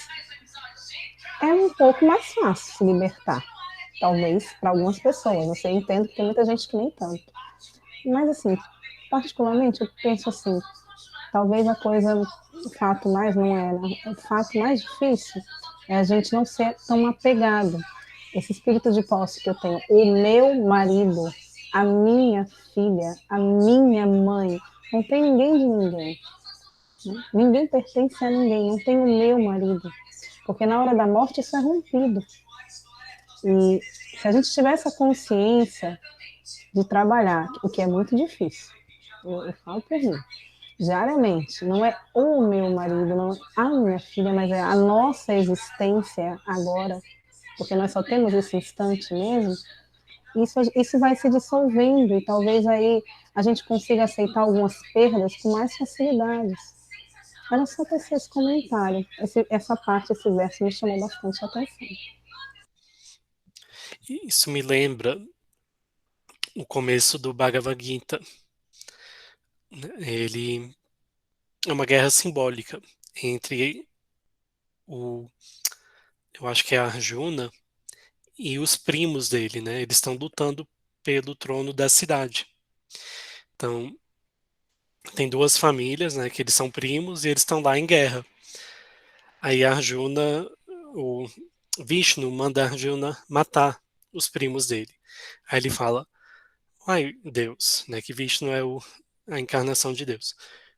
É um pouco mais fácil se libertar, talvez para algumas pessoas. Você entende que tem muita gente que nem tanto. Mas, assim, particularmente, eu penso assim, talvez a coisa, o fato mais não é, né? O fato mais difícil é a gente não ser tão apegado. Esse espírito de posse que eu tenho, o meu marido, a minha filha, a minha mãe, não tem ninguém de ninguém. Né? Ninguém pertence a ninguém, não tem o meu marido. Porque na hora da morte isso é rompido. E se a gente tiver essa consciência de trabalhar, o que é muito difícil, eu falo por mim, diariamente. Não é o meu marido, não é a minha filha, mas é a nossa existência agora, porque nós só temos esse instante mesmo. Isso vai se dissolvendo e talvez aí a gente consiga aceitar algumas perdas com mais facilidades. Era só tecer esse comentário. Essa parte, esse verso me chamou bastante atenção. Isso me lembra o começo do Bhagavad Gita, né? Ele é uma guerra simbólica entre o, eu acho que é Arjuna e os primos dele, né? Eles estão lutando pelo trono da cidade. Então, tem duas famílias, né, que eles são primos e eles estão lá em guerra. Aí Arjuna, o Vishnu manda Arjuna matar os primos dele. Aí ele fala: ai, Deus, né, que Vishnu é a encarnação de Deus.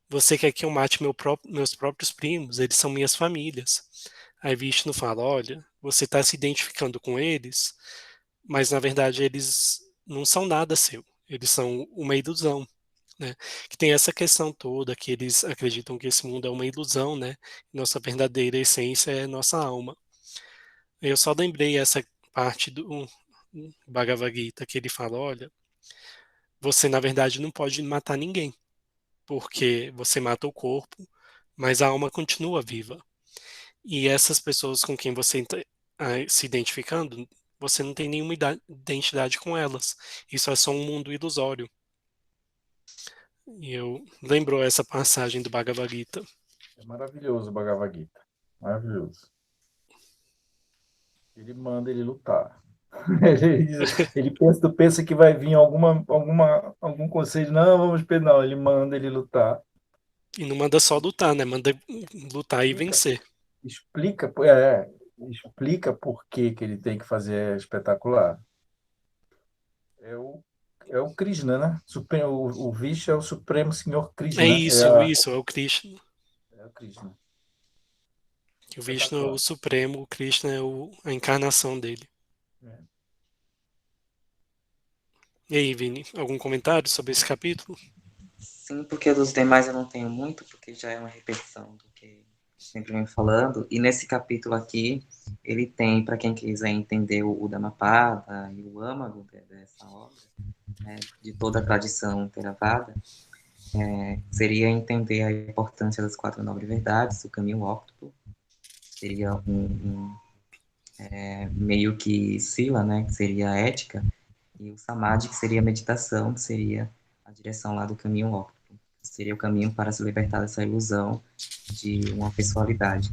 Você quer que eu mate meus próprios primos? Eles são minhas famílias. Aí Vishnu fala: olha, você está se identificando com eles, mas na verdade eles não são nada seu. Eles são uma ilusão, né? Que tem essa questão toda que eles acreditam que esse mundo é uma ilusão, né? Nossa verdadeira essência é nossa alma. Eu só lembrei essa parte do Bhagavad Gita que ele fala: olha, você na verdade não pode matar ninguém, porque você mata o corpo, mas a alma continua viva. E essas pessoas com quem você está se identificando, você não tem nenhuma identidade com elas. Isso é só um mundo ilusório. E eu lembrou essa passagem do Bhagavad Gita. É maravilhoso o Bhagavad Gita. Maravilhoso. Ele manda ele lutar. Tu pensa que vai vir algum conselho. Não, vamos esperar. Não, ele manda ele lutar. E não manda só lutar, né? Manda lutar e Explica, vencer. explica por que que ele tem que fazer espetacular. É o, é o Krishna, né? O Vishnu é o Supremo Senhor É Krishna. isso, é o Krishna. É o Krishna. O Vishnu é o Espetacular. Supremo, o Krishna é a encarnação dele. É. E aí, Vini, algum comentário sobre esse capítulo? Sim, porque dos demais eu não tenho muito, porque já é uma repetição do que sempre venho falando. E nesse capítulo aqui, ele tem, para quem quiser entender o Dhammapada e o âmago dessa obra, né, de toda a tradição Theravada, seria entender a importância das quatro nobres verdades, o caminho óctuplo, seria meio que sila, né, que seria a ética, e o samadhi, que seria a meditação, que seria a direção lá do caminho óctuplo, que seria o caminho para se libertar dessa ilusão de uma pessoalidade.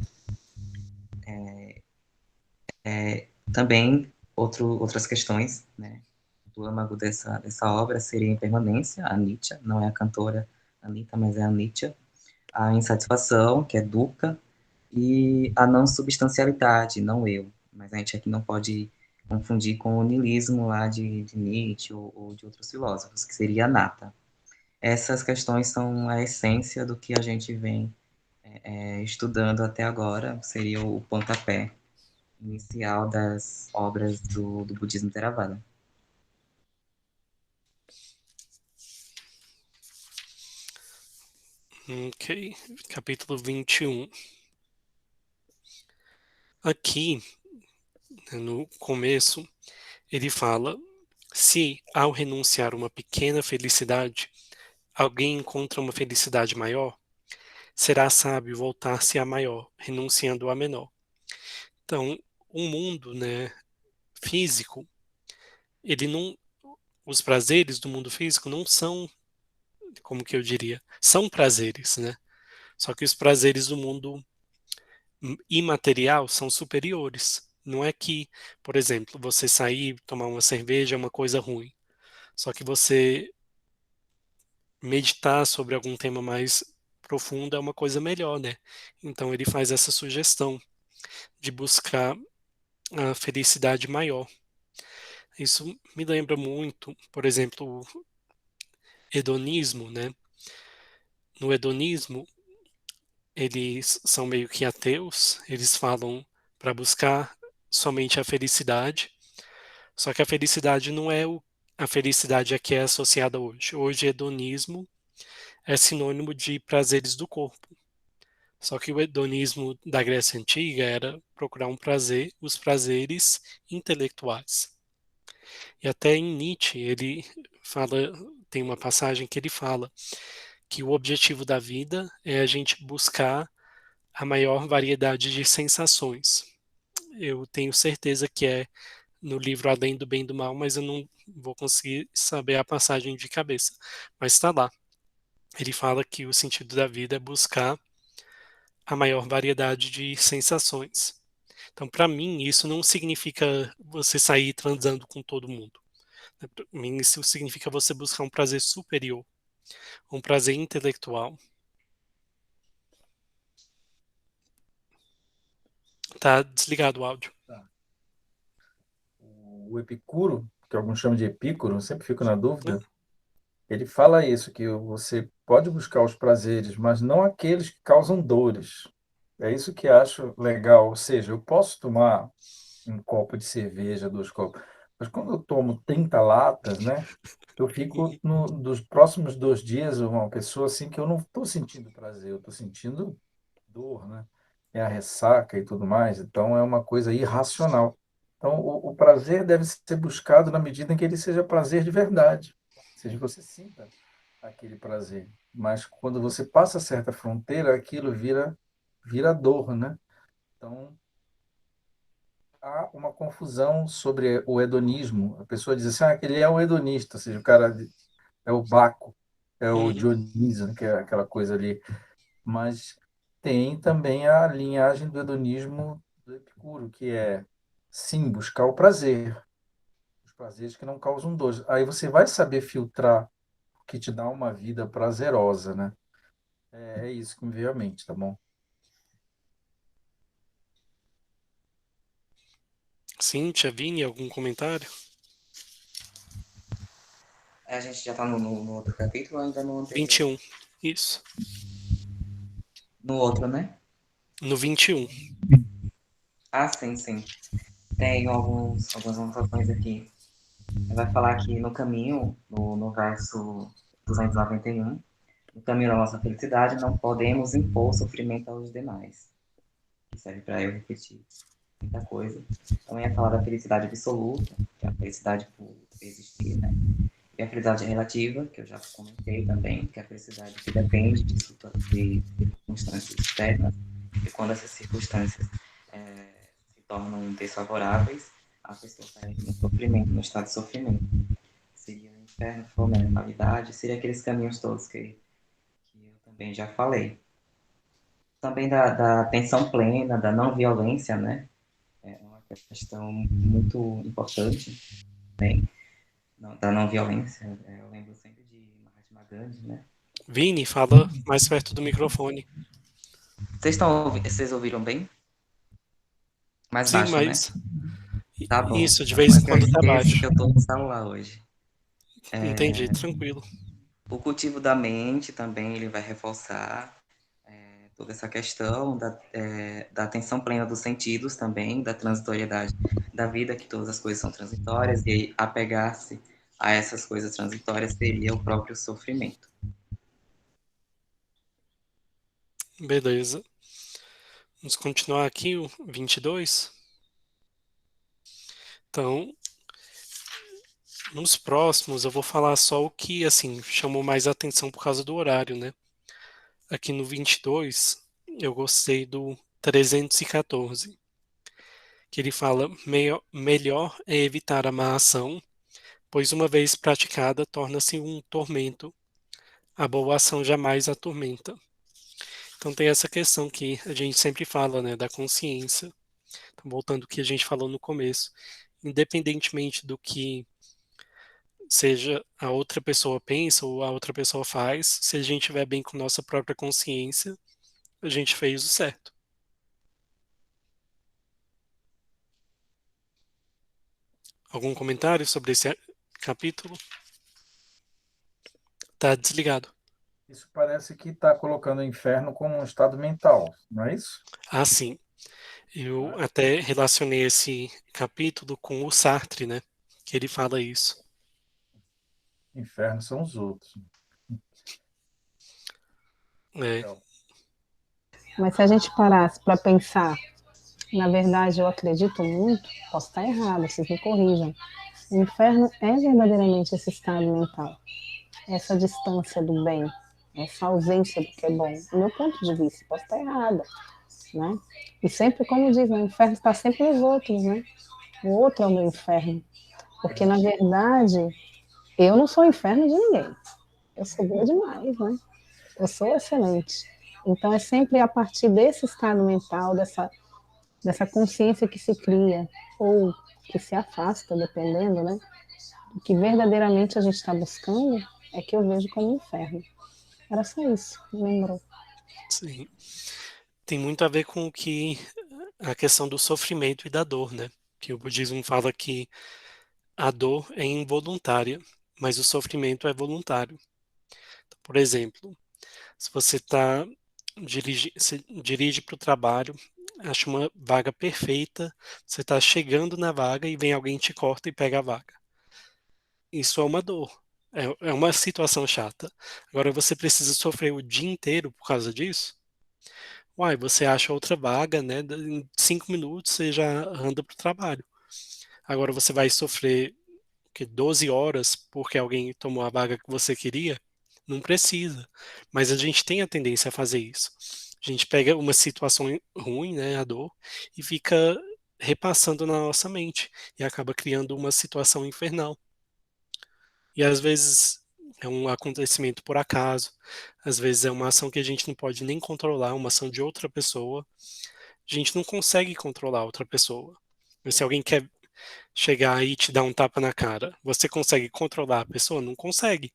Também outras questões, né, do âmago dessa obra seria a impermanência, a Nitya, não é a cantora Anitta, mas é a Nitya, a insatisfação, que é dukkha, e a não substancialidade, não eu. Mas a gente aqui não pode confundir com o niilismo lá de Nietzsche ou de outros filósofos, que seria a nata. Essas questões são a essência do que a gente vem estudando até agora, seria o pontapé inicial das obras do budismo Theravada. Ok, capítulo 21. Aqui, no começo, ele fala: se ao renunciar uma pequena felicidade, alguém encontra uma felicidade maior, será sábio voltar-se à maior, renunciando à menor. Então, o mundo, né, físico, ele não, os prazeres do mundo físico não são, como que eu diria, são prazeres, né? Só que os prazeres do mundo imaterial são superiores. Não é que, por exemplo, você sair, tomar uma cerveja é uma coisa ruim. Só que você meditar sobre algum tema mais profundo é uma coisa melhor, né? Então ele faz essa sugestão de buscar a felicidade maior. Isso me lembra muito, por exemplo, o hedonismo, né? No hedonismo, eles são meio que ateus, eles falam para buscar somente a felicidade, só que a felicidade não é a felicidade a que é associada hoje. Hoje, hedonismo é sinônimo de prazeres do corpo. Só que o hedonismo da Grécia Antiga era procurar um prazer, os prazeres intelectuais. E até em Nietzsche, ele fala, tem uma passagem que ele fala que o objetivo da vida é a gente buscar a maior variedade de sensações. Eu tenho certeza que é no livro Além do Bem e do Mal, mas eu não vou conseguir saber a passagem de cabeça. Mas está lá. Ele fala que o sentido da vida é buscar a maior variedade de sensações. Então, para mim, isso não significa você sair transando com todo mundo. Para mim, isso significa você buscar um prazer superior, um prazer intelectual. Tá desligado o áudio. Tá. O Epicuro, que alguns chamam de Epícoro, eu sempre fico na dúvida, ele fala isso, que você pode buscar os prazeres, mas não aqueles que causam dores. É isso que acho legal. Ou seja, eu posso tomar um copo de cerveja, 2 copos, mas quando eu tomo 30 latas, né, eu fico dos próximos 2 dias uma pessoa assim que eu não estou sentindo prazer, eu estou sentindo dor, né? É a ressaca e tudo mais. Então é uma coisa irracional. Então o prazer deve ser buscado na medida em que ele seja prazer de verdade, ou seja, você sinta aquele prazer. Mas quando você passa certa fronteira, aquilo vira dor, né? Então há uma confusão sobre o hedonismo. A pessoa diz assim, ah, ele é um hedonista, ou seja, o cara é o Baco, é o Uhum. Dionísio, né, que é aquela coisa ali. Mas tem também a linhagem do hedonismo do Epicuro, que é, sim, buscar o prazer, os prazeres que não causam dor. Aí você vai saber filtrar o que te dá uma vida prazerosa, né? É isso que me veio à mente, tá bom? Cíntia, Vini, algum comentário? A gente já está no outro capítulo ou ainda no anterior? 21. Isso. No outro, né? No 21. Ah, sim, sim. Tem algumas anotações aqui. Vai falar que no caminho, no verso 291, no caminho da nossa felicidade, não podemos impor sofrimento aos demais. Que serve para eu repetir muita coisa. Também é falar da felicidade absoluta, que é a felicidade por existir, né? E a felicidade relativa, que eu já comentei também, que é a felicidade que depende de circunstâncias externas. E quando essas circunstâncias se tornam desfavoráveis, a pessoa cai no sofrimento, no estado de sofrimento. Seria o inferno, fome, animalidade, seria aqueles caminhos todos que eu também já falei. Também da atenção plena, da não violência, né? É uma questão muito importante, bem, da não violência. Eu lembro sempre de Mahatma Gandhi, né? Vini, fala mais perto do microfone. Vocês ouviram bem? Mais Sim, baixo, né? mas Tá bom. isso, de Tá bom. vez É em que eu quando tá esqueço que baixo. eu tô no celular hoje. Entendi, tranquilo. O cultivo da mente também, ele vai reforçar toda essa questão da atenção plena dos sentidos também, da transitoriedade da vida, que todas as coisas são transitórias, e apegar-se a essas coisas transitórias seria o próprio sofrimento. Beleza. Vamos continuar aqui, o 22. Então, nos próximos eu vou falar só o que, assim, chamou mais atenção por causa do horário, né? Aqui no 22, eu gostei do 314, que ele fala: melhor é evitar a má ação, pois uma vez praticada torna-se um tormento. A boa ação jamais atormenta. Então tem essa questão que a gente sempre fala, né, da consciência. Então, voltando ao que a gente falou no começo, independentemente do que seja a outra pessoa pensa ou a outra pessoa faz, se a gente estiver bem com nossa própria consciência, a gente fez o certo. Algum comentário sobre esse capítulo? Tá desligado. Isso parece que está colocando o inferno como um estado mental, não é isso? Ah, sim. Eu Né? até relacionei esse capítulo com o Sartre, né? Que ele fala isso. Inferno são os outros. É, Legal. Mas se a gente parasse para pensar, na verdade eu acredito muito, posso estar errado, vocês me corrijam. O inferno é verdadeiramente esse estado mental, essa distância do bem, essa ausência do que é bom. Do meu ponto de vista, posso estar errada, né? E sempre, como diz, né, o inferno está sempre nos outros, né? O outro é o meu inferno. Porque, na verdade, eu não sou o inferno de ninguém. Eu sou boa demais, né? Eu sou excelente. Então, é sempre a partir desse estado mental, dessa consciência que se cria, ou que se afasta, dependendo, né? O que verdadeiramente a gente está buscando é que eu vejo como um inferno. Era só isso, me lembrou. sim. Tem muito a ver com o que a questão do sofrimento e da dor, né? Que o budismo fala que a dor é involuntária, mas o sofrimento é voluntário. Por exemplo, se você se dirige para o trabalho, acha uma vaga perfeita, você está chegando na vaga e vem alguém te corta e pega a vaga. Isso é uma dor. É uma situação chata. Agora você precisa sofrer o dia inteiro por causa disso? Uai, você acha outra vaga, né? Em 5 minutos você já anda para o trabalho. Agora você vai sofrer que 12 horas porque alguém tomou a vaga que você queria? Não precisa. Mas a gente tem a tendência a fazer isso. A gente pega uma situação ruim, né, a dor, e fica repassando na nossa mente e acaba criando uma situação infernal. E às vezes é um acontecimento por acaso, às vezes é uma ação que a gente não pode nem controlar, uma ação de outra pessoa. A gente não consegue controlar outra pessoa. Mas se alguém quer chegar e te dar um tapa na cara, você consegue controlar a pessoa? Não consegue.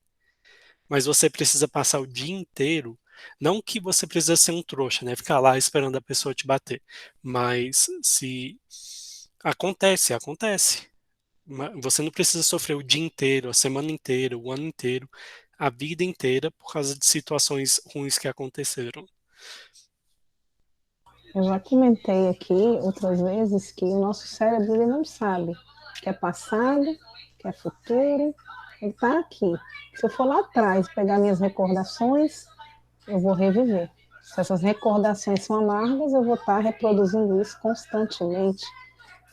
Mas você precisa passar o dia inteiro. Não que você precisa ser um trouxa, né? Ficar lá esperando a pessoa te bater. Mas se acontece, acontece. Você não precisa sofrer o dia inteiro, a semana inteira, o ano inteiro, a vida inteira por causa de situações ruins que aconteceram. Eu já comentei aqui outras vezes que o nosso cérebro ele não sabe que é passado, que é futuro, ele está aqui. Se eu for lá atrás pegar minhas recordações, eu vou reviver. Se essas recordações são amargas, eu vou estar reproduzindo isso constantemente.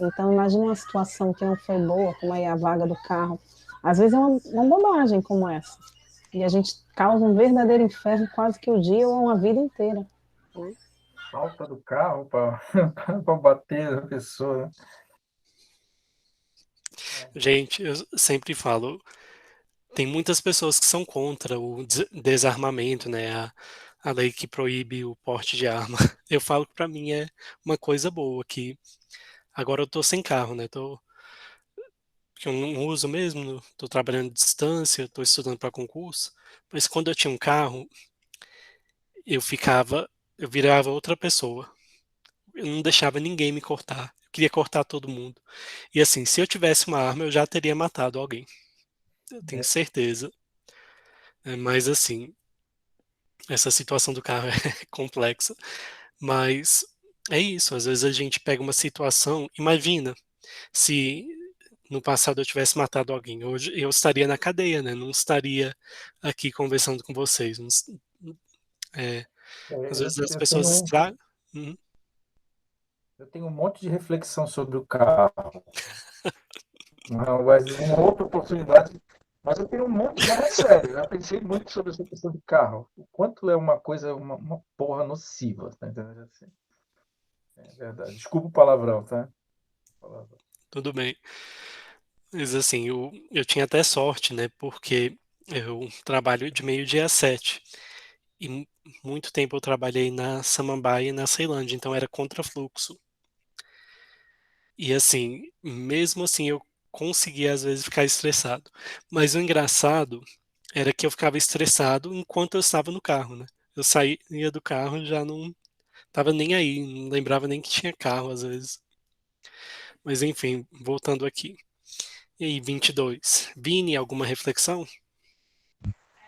Então, imagine uma situação que não foi boa, como aí a vaga do carro. Às vezes é uma bobagem como essa. E a gente causa um verdadeiro inferno quase que o dia ou uma vida inteira. Né? Falta do carro para bater a pessoa. Gente, eu sempre falo, tem muitas pessoas que são contra o desarmamento, né? A lei que proíbe o porte de arma. Eu falo que para mim é uma coisa boa, que agora eu tô sem carro, né? Que eu não uso mesmo, tô trabalhando à distância, tô estudando para concurso, mas quando eu tinha um carro, eu ficava eu virava outra pessoa. Eu não deixava ninguém me cortar. Eu queria cortar todo mundo. E assim, se eu tivesse uma arma, eu já teria matado alguém. Eu tenho É, certeza. Mas assim, essa situação do carro é complexa. Mas é isso. Às vezes a gente pega uma situação. Imagina se no passado eu tivesse matado alguém. Hoje eu estaria na cadeia, né? Não estaria aqui conversando com vocês. É, às vezes as pessoas estragam. Uhum. eu tenho um monte de reflexão sobre o carro. Não, mas uma outra oportunidade. Mas eu tenho um monte, mas é sério, eu já pensei muito sobre essa questão de carro. O quanto é uma coisa, uma porra nociva, tá entendendo? Assim, é verdade. Desculpa o palavrão, tá? Palavrão. Tudo bem. Mas assim, eu tinha até sorte, né? Porque eu trabalho de meio-dia às 7. E muito tempo eu trabalhei na Samambaia e na Ceilândia, então era contrafluxo. E assim, mesmo assim eu conseguia às vezes ficar estressado. Mas o engraçado era que eu ficava estressado enquanto eu estava no carro, né? Eu saía do carro e já não tava nem aí, não lembrava nem que tinha carro às vezes. Mas enfim, voltando aqui. E aí, 22. Vini, alguma reflexão?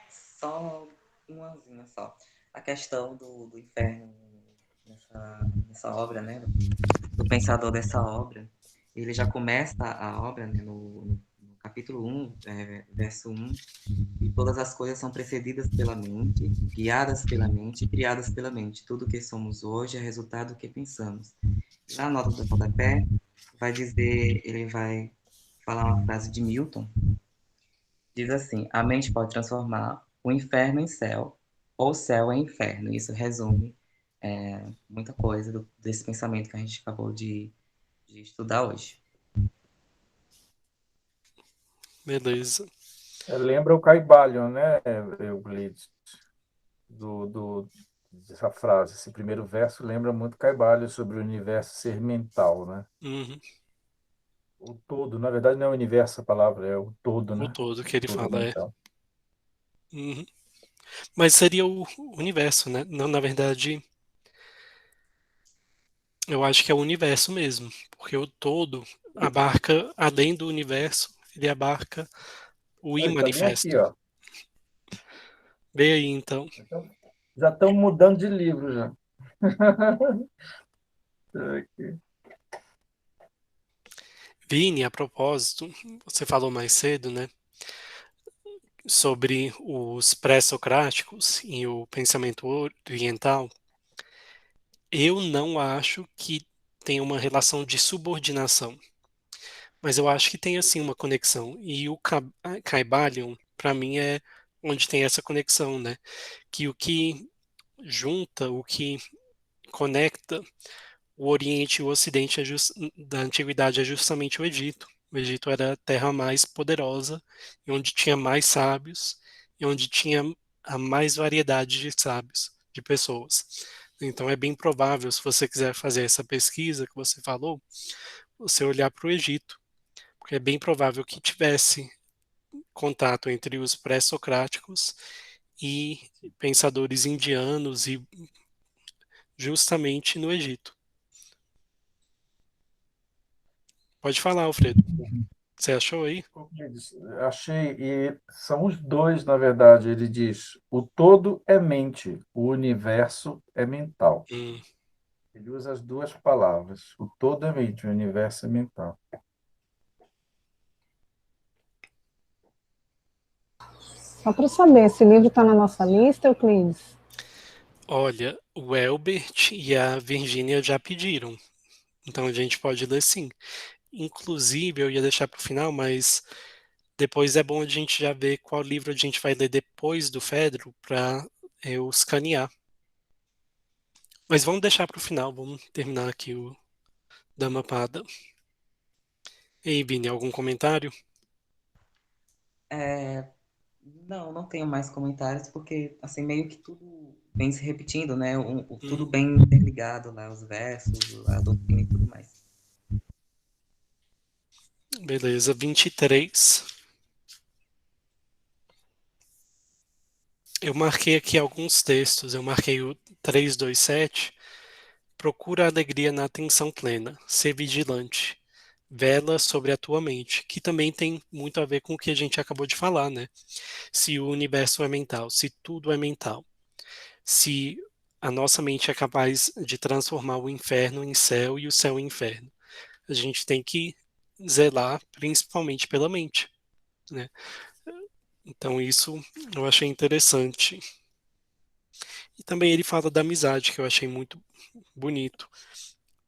Só umazinha só. A questão do inferno nessa obra, né? Do pensador dessa obra. Ele já começa a obra, né, no capítulo 1, verso 1, e todas as coisas são precedidas pela mente, guiadas pela mente e criadas pela mente. Tudo o que somos hoje é resultado do que pensamos. E na nota do rodapé, vai dizer, ele vai falar uma frase de Milton, diz assim: a mente pode transformar o inferno em céu, ou o céu em inferno. Isso resume muita coisa desse pensamento que a gente acabou de estudar hoje. Beleza. Lembra o Caibalion, né, Euclides? Dessa frase. Esse primeiro verso lembra muito Caibalion sobre o universo ser mental, né? Uhum. O todo, na verdade, não é o universo a palavra, é o todo, O né? todo O que ele todo fala é. mental. Uhum. Mas seria o universo, né? Não, na verdade, eu acho que é o universo mesmo, porque o todo abarca, além do universo, ele abarca o Ele tá bem aqui, imanifesto. ó. Vê aí então. Então, já estão mudando de livro já. Aqui. Vini, a propósito, você falou mais cedo, né, sobre os pré-socráticos e o pensamento oriental. Eu não acho que tem uma relação de subordinação, mas eu acho que tem assim uma conexão. E o Kybalion, para mim, é onde tem essa conexão, né? Que o que junta, o que conecta o Oriente e o Ocidente da antiguidade é justamente o Egito. O Egito era a terra mais poderosa, e onde tinha mais sábios, e onde tinha a mais variedade de sábios, de pessoas. Então é bem provável, se você quiser fazer essa pesquisa que você falou, você olhar para o Egito, porque é bem provável que tivesse contato entre os pré-socráticos e pensadores indianos e justamente no Egito. Pode falar, Alfredo. Você achou aí? Como ele diz, achei, e são os dois, na verdade. Ele diz: o todo é mente, o universo é mental. Hum, Ele usa as duas palavras. O todo é mente, o universo é mental. Só para saber, esse livro está na nossa lista, Euclides? olha, o Elbert e a Virgínia já pediram, então a gente pode ler sim. Inclusive, eu ia deixar para o final, mas depois é bom a gente já ver qual livro a gente vai ler depois do Fedro para eu escanear. Mas vamos deixar para o final, vamos terminar aqui o Dhammapada. E aí, Vini, algum comentário? É, não tenho mais comentários, porque assim, meio que tudo vem se repetindo, né? Tudo Hum, bem interligado lá, os versos, a doutrina e tudo mais. beleza, 23. Eu marquei aqui alguns textos, eu marquei o 327. Procura a alegria na atenção plena, ser vigilante, vela sobre a tua mente, que também tem muito a ver com o que a gente acabou de falar, né? Se o universo é mental, se tudo é mental, se a nossa mente é capaz de transformar o inferno em céu e o céu em inferno, a gente tem que zelar principalmente pela mente, né? Então isso eu achei interessante. E também ele fala da amizade, que eu achei muito bonito.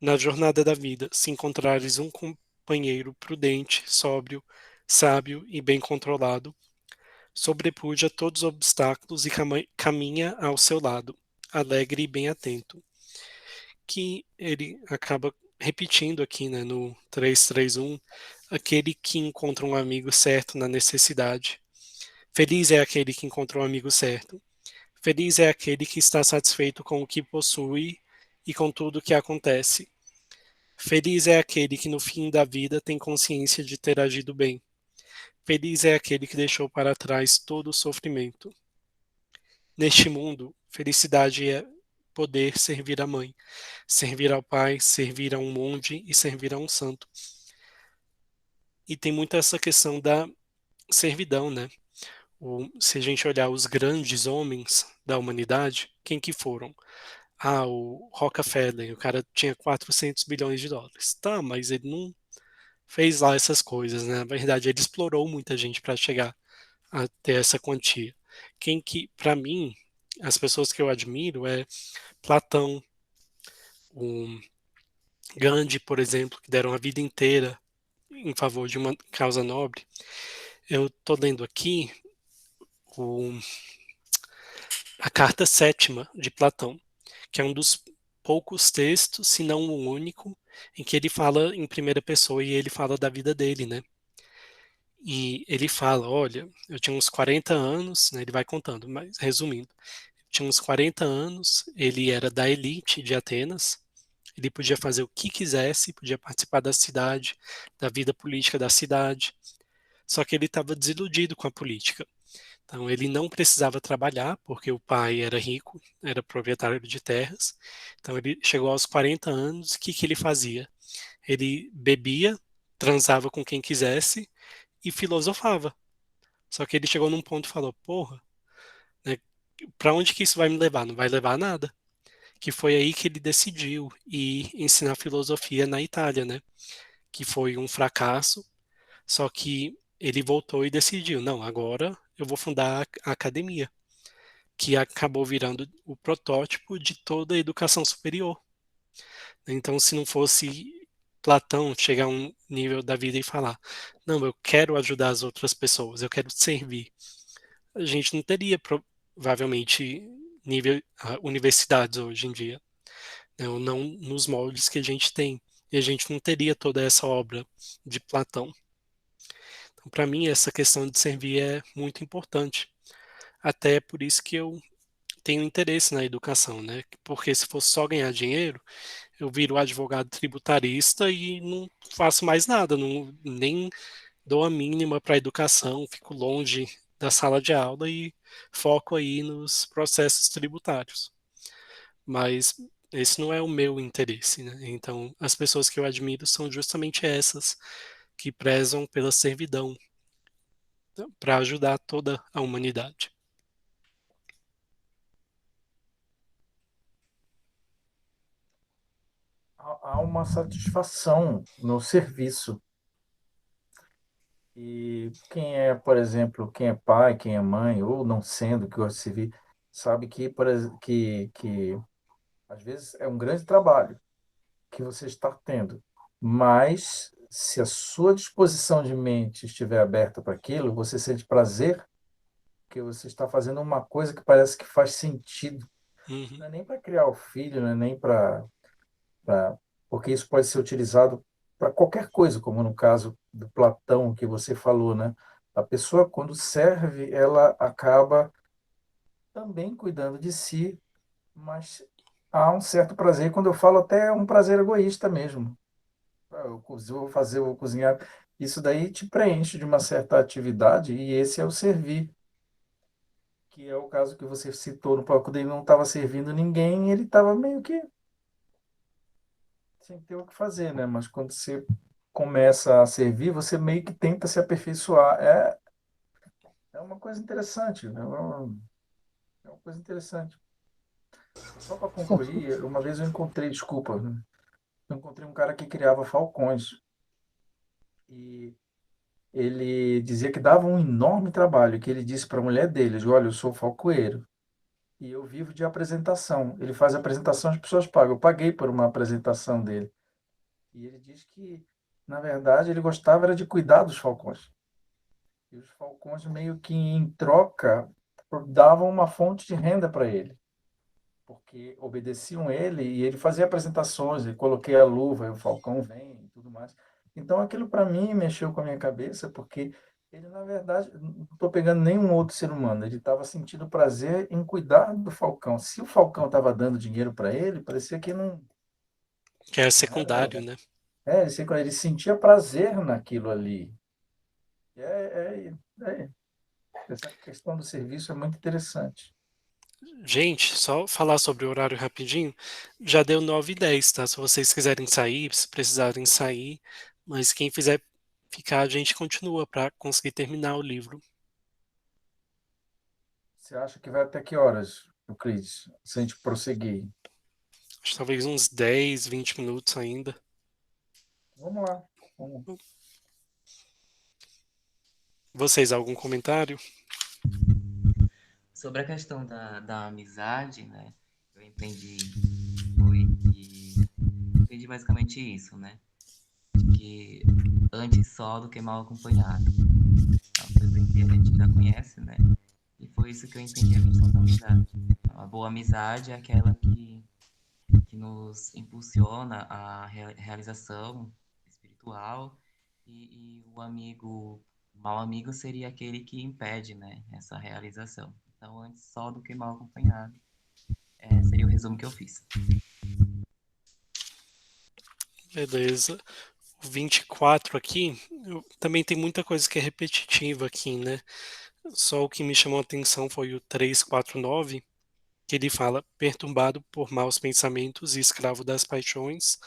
Na jornada da vida, se encontrares um companheiro prudente, sóbrio, sábio e bem controlado, sobrepuja todos os obstáculos e caminha ao seu lado, alegre e bem atento. Que ele acaba repetindo aqui, né, no 331, aquele que encontra um amigo certo na necessidade. Feliz é aquele que encontra um amigo certo. Feliz é aquele que está satisfeito com o que possui e com tudo o que acontece. Feliz é aquele que no fim da vida tem consciência de ter agido bem. Feliz é aquele que deixou para trás todo o sofrimento. Neste mundo, felicidade é poder servir a mãe, servir ao pai, servir a um monge e servir a um santo. E tem muito essa questão da servidão, né? Se a gente olhar os grandes homens da humanidade, quem que foram? Ah, o Rockefeller, o cara tinha 400 bilhões de dólares. Tá, mas ele não fez lá essas coisas, né? Na verdade, ele explorou muita gente para chegar a ter essa quantia. Quem que, para mim, as pessoas que eu admiro é Platão, o Gandhi, por exemplo, que deram a vida inteira em favor de uma causa nobre. Eu tô lendo aqui o, a Carta Sétima de Platão, que é um dos poucos textos, se não o único, em que ele fala em primeira pessoa e ele fala da vida dele, né? E ele fala, olha, eu tinha uns 40 anos, né, ele vai contando, mas resumindo, tinha uns 40 anos, ele era da elite de Atenas, ele podia fazer o que quisesse, podia participar da cidade, da vida política da cidade, só que ele estava desiludido com a política. Então ele não precisava trabalhar, porque o pai era rico, era proprietário de terras. Então ele chegou aos 40 anos, o que que ele fazia? Ele bebia, transava com quem quisesse e filosofava. Só que ele chegou num ponto e falou: porra, né, para onde que isso vai me levar? Não vai levar a nada. Que foi aí que ele decidiu ir ensinar filosofia na Itália, né? Que foi um fracasso. Só que ele voltou e decidiu: não, agora eu vou fundar a academia, que acabou virando o protótipo de toda a educação superior. Então, se não fosse Platão chegar a um nível da vida e falar: não, eu quero ajudar as outras pessoas, eu quero servir, a gente não teria provavelmente nível universidades hoje em dia, né? Ou não nos moldes que a gente tem. E a gente não teria toda essa obra de Platão. Então, para mim, essa questão de servir é muito importante. Até por isso que eu tenho interesse na educação, né? Porque se fosse só ganhar dinheiro, eu viro advogado tributarista e não faço mais nada, não, nem dou a mínima para a educação, fico longe da sala de aula e foco aí nos processos tributários. Mas esse não é o meu interesse, né? Então, as pessoas que eu admiro são justamente essas que prezam pela servidão para ajudar toda a humanidade. Há uma satisfação no serviço. E quem é, por exemplo, quem é pai, quem é mãe, ou não sendo, que gosta de servir, sabe que, que às vezes é um grande trabalho que você está tendo. Mas se a sua disposição de mente estiver aberta para aquilo, você sente prazer, que você está fazendo uma coisa que parece que faz sentido. Uhum, Não é nem para criar o filho, não é nem para, porque isso pode ser utilizado para qualquer coisa, como no caso do Platão que você falou, né? A pessoa, quando serve, ela acaba também cuidando de si, mas há um certo prazer, quando eu falo até um prazer egoísta mesmo. Ah, vou fazer, vou cozinhar. Isso daí te preenche de uma certa atividade e esse é o servir. que é o caso que você citou no palco dele, não estava servindo ninguém, ele estava meio que sem ter o que fazer, né? Mas quando você começa a servir, você meio que tenta se aperfeiçoar. É uma coisa interessante, né? É uma coisa interessante. Só para concluir, uma vez eu encontrei, desculpa, né? Eu encontrei um cara que criava falcões e ele dizia que dava um enorme trabalho, que ele disse para a mulher dele, olha, eu sou falcoeiro e eu vivo de apresentação. Ele faz apresentação, as pessoas pagam. Eu paguei por uma apresentação dele. E ele diz que, na verdade, ele gostava era de cuidar dos falcões. E os falcões meio que em troca davam uma fonte de renda para ele, porque obedeciam ele e ele fazia apresentações, ele coloquei a luva, e o falcão vem e tudo mais. Então aquilo para mim mexeu com a minha cabeça, porque ele na verdade não estou pegando nenhum outro ser humano, ele estava sentindo prazer em cuidar do falcão. Se o falcão estava dando dinheiro para ele, parecia que não, Que é não era. secundário, né? Ele sentia prazer naquilo ali. É, essa questão do serviço é muito interessante. Gente, só falar sobre o horário rapidinho. Já deu 9h10, tá? Se vocês quiserem sair, se precisarem sair. Mas quem fizer ficar, a gente continua para conseguir terminar o livro. Você acha que vai até que horas, Euclides, se a gente prosseguir? Acho que talvez uns 10, 20 minutos ainda. Vamos lá. Vamos. Vocês, algum comentário? Sobre a questão da amizade, né? Eu entendi basicamente isso, né? Que antes só do que mal acompanhado. É uma coisa que a gente já conhece, né? E foi isso que eu entendi a questão da amizade. A boa amizade é aquela que nos impulsiona à realização espiritual e o mau amigo seria aquele que impede, né, essa realização. Então, antes só do que mal acompanhado, seria o resumo que eu fiz. Beleza. O 24 aqui, também tem muita coisa que é repetitiva aqui, né? Só o que me chamou a atenção foi o 349, que ele fala: perturbado por maus pensamentos e escravo das paixões,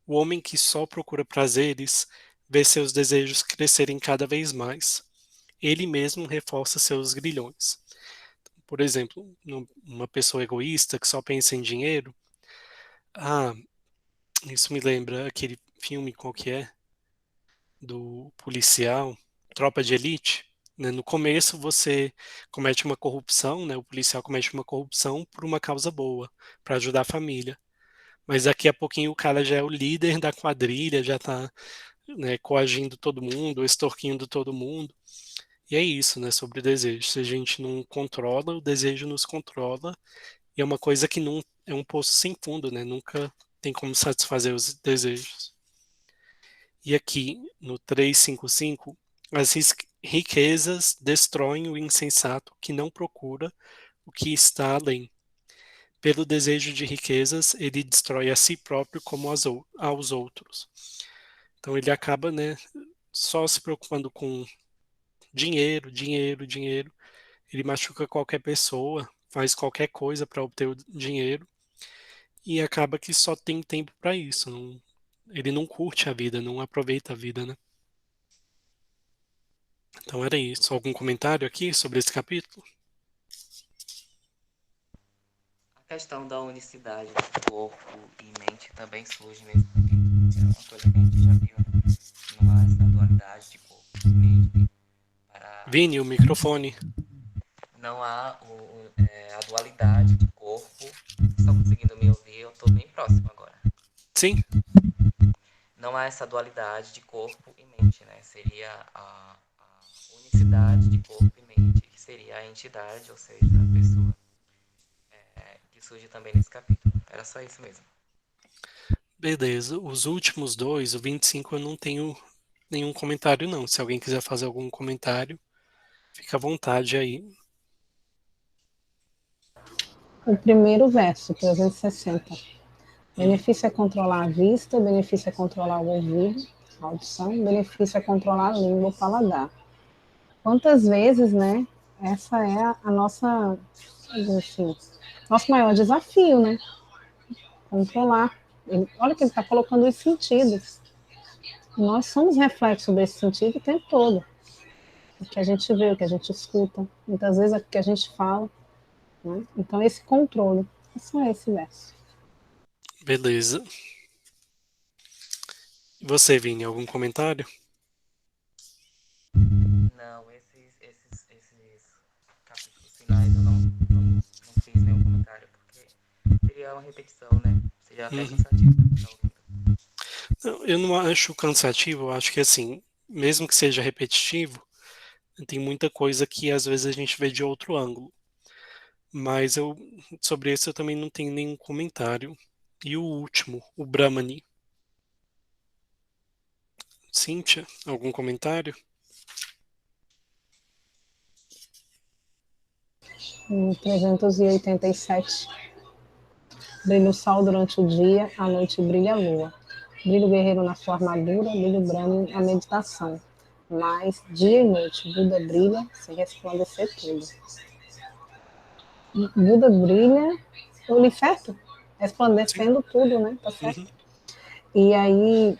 o homem que só procura prazeres vê seus desejos crescerem cada vez mais. Ele mesmo reforça seus grilhões. Por exemplo, uma pessoa egoísta que só pensa em dinheiro. Ah, isso me lembra aquele filme, qual que é? Do policial, Tropa de Elite. Né? No começo você comete uma corrupção, né? O policial comete uma corrupção por uma causa boa, para ajudar a família. Mas daqui a pouquinho o cara já é o líder da quadrilha, já tá, né, coagindo todo mundo, extorquindo todo mundo. E é isso, né, sobre desejo. Se a gente não controla, o desejo nos controla. E é uma coisa que não é um poço sem fundo, né? Nunca tem como satisfazer os desejos. E aqui no 355, as riquezas destroem o insensato que não procura o que está além. Pelo desejo de riquezas, ele destrói a si próprio como aos outros. Então ele acaba, né, só se preocupando com dinheiro, dinheiro, dinheiro. Ele machuca qualquer pessoa, faz qualquer coisa para obter o dinheiro e acaba que só tem tempo para isso. Ele não curte a vida, não aproveita a vida, né? Então era isso. Algum comentário aqui sobre esse capítulo? A questão da unicidade do corpo e mente também surge nesse capítulo. É uma coisa que a gente já viu, né? Não há essa dualidade de corpo e mente para... Vini, o microfone. Não há a dualidade de corpo. Estão conseguindo me ouvir? Eu estou bem próximo agora. Sim, Não há essa dualidade de corpo e mente, né? Seria a unicidade de corpo e mente, que seria a entidade, ou seja, a pessoa, que surge também nesse capítulo. Era só isso mesmo. beleza. Os últimos dois, o 25, eu não tenho nenhum comentário, não. Se alguém quiser fazer algum comentário, fica à vontade aí. O primeiro verso, 360. Benefício é controlar a vista, benefício é controlar o ouvido, a audição, benefício é controlar a língua, o paladar. Quantas vezes, né, essa é a nossa, assim, nosso maior desafio, né? Controlar. Olha que ele está colocando os sentidos. Nós somos reflexo desse sentido o tempo todo. O que a gente vê, o que a gente escuta, muitas vezes o que a gente fala. Né? Então, esse controle, é só esse verso. Beleza. E você, Vini, algum comentário? Não, esses capítulos finais eu não fiz nenhum comentário, porque seria uma repetição, né? Seria até Uhum. cansativo pra ficar ouvindo. Não, eu não acho cansativo, eu acho que assim, mesmo que seja repetitivo, tem muita coisa que às vezes a gente vê de outro ângulo. Mas sobre isso eu também não tenho nenhum comentário. E o último, o Brahmani. Cíntia, algum comentário? Em 387. Brilha o sol durante o dia, à noite brilha a lua. Brilha o guerreiro na sua armadura, brilha o Brahman a meditação. Mas dia e noite, Buda brilha sem resplandecer tudo. Buda brilha, eu li certo? Sim. Resplandecendo tudo, né? Tá certo? Uhum. E aí,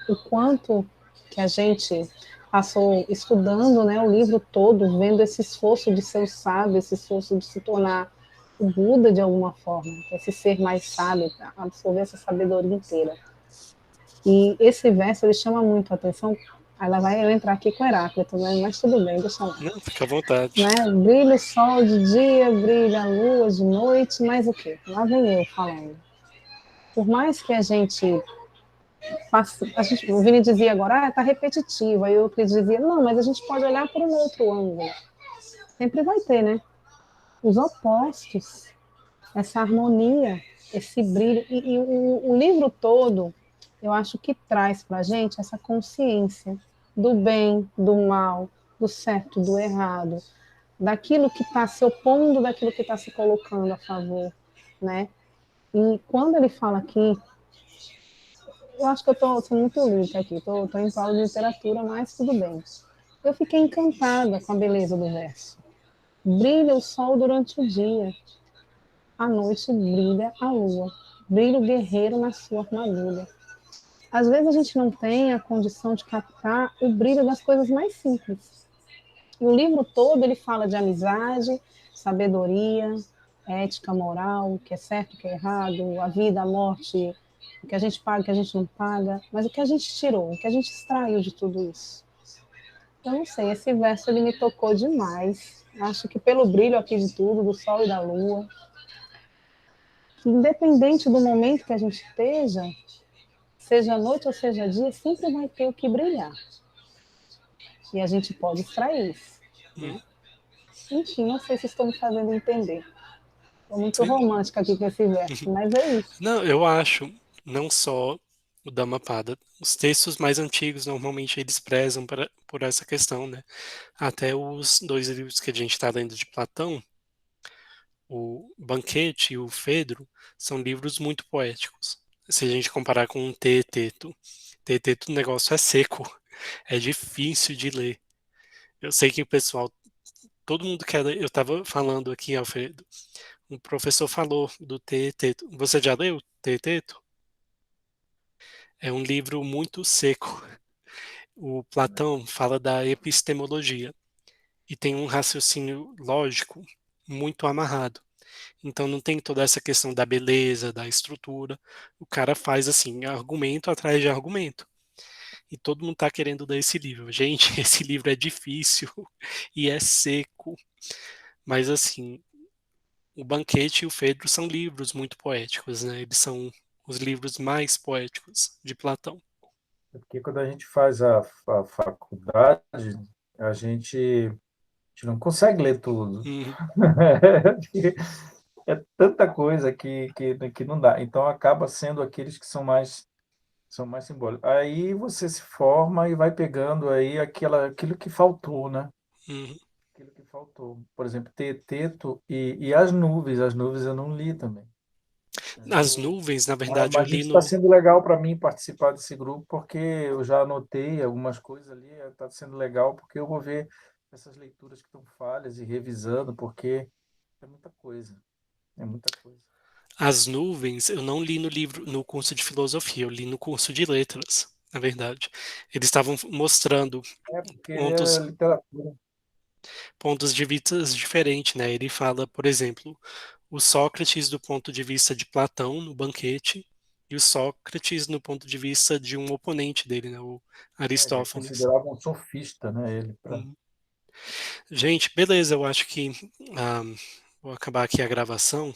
o quanto que a gente passou estudando, né, o livro todo, vendo esse esforço de ser o sábio, esse esforço de se tornar o Buda de alguma forma, esse ser mais sábio, absorver essa sabedoria inteira. E esse verso ele chama muito a atenção. Aí lá vai eu entrar aqui com Heráclito, né? Mas tudo bem, deixa lá. Não, fica à vontade. Né? Brilha o sol de dia, brilha a lua de noite, mas o quê? Lá vem eu falando. Por mais que a gente o Vini dizia agora, está repetitivo. Aí o Euclides dizia, não, mas a gente pode olhar por um outro ângulo. Sempre vai ter, né? Os opostos, essa harmonia, esse brilho. E o livro todo, eu acho que traz para a gente essa consciência do bem, do mal, do certo, do errado, daquilo que está se opondo, daquilo que está se colocando a favor, né? E quando ele fala aqui, eu acho que eu estou muito lírica aqui, estou em prol de literatura, mas tudo bem. Eu fiquei encantada com a beleza do verso. Brilha o sol durante o dia, à noite brilha a lua, brilha o guerreiro na sua armadura. Às vezes a gente não tem a condição de captar o brilho das coisas mais simples. E o livro todo ele fala de amizade, sabedoria, ética, moral, o que é certo, o que é errado, a vida, a morte, o que a gente paga, o que a gente não paga, mas o que a gente tirou, o que a gente extraiu de tudo isso. Eu não sei, esse verso ele me tocou demais. Acho que pelo brilho aqui de tudo, do sol e da lua, que independente do momento que a gente esteja, seja noite ou seja dia, sempre vai ter o que brilhar. E a gente pode extrair isso. Hum. Né? Enfim, não sei se estou me fazendo entender. Estou muito Sim. romântica aqui com esse verso, mas é isso. Não, eu acho, não só o Dhammapada, os textos mais antigos normalmente eles prezam por essa questão, né? Até os dois livros que a gente está lendo de Platão, o Banquete e o Fedro, são livros muito poéticos. Se a gente comparar com o Teeteto, Teeteto o negócio é seco, é difícil de ler. Eu sei que o pessoal, todo mundo quer ler, eu estava falando aqui, Alfredo, um professor falou do Teeteto. Você já leu Teeteto? É um livro muito seco. O Platão fala da epistemologia e tem um raciocínio lógico muito amarrado. Então não tem toda essa questão da beleza, da estrutura. O cara faz assim, argumento atrás de argumento. E todo mundo tá querendo ler esse livro. Gente, esse livro é difícil e é seco. Mas assim, o Banquete e o Fedro são livros muito poéticos, né? Eles são os livros mais poéticos de Platão. Porque quando a gente faz a faculdade, a gente não consegue ler tudo. Uhum, É tanta coisa que não dá. Então acaba sendo aqueles que são mais simbólicos. Aí você se forma e vai pegando aí aquilo que faltou, né? uhum. Aquilo que faltou. Por exemplo, Teto e as nuvens eu não li também. As nuvens, na Ah, verdade, eu mas li isso está no. sendo legal para mim participar desse grupo, porque eu já anotei algumas coisas ali, está sendo legal, porque eu vou ver essas leituras que estão falhas e revisando, porque é muita coisa, é muita coisa. As nuvens, eu não li no livro, no curso de filosofia, eu li no curso de letras, na verdade. Eles estavam mostrando É porque é pontos, literatura. pontos de vista diferentes, né? Ele fala, por exemplo, o Sócrates do ponto de vista de Platão no banquete e o Sócrates no ponto de vista de um oponente dele, né? O Ele é Aristófanes. considerado um sofista, né? Ele, Hum. Gente, beleza, eu acho que vou acabar aqui a gravação.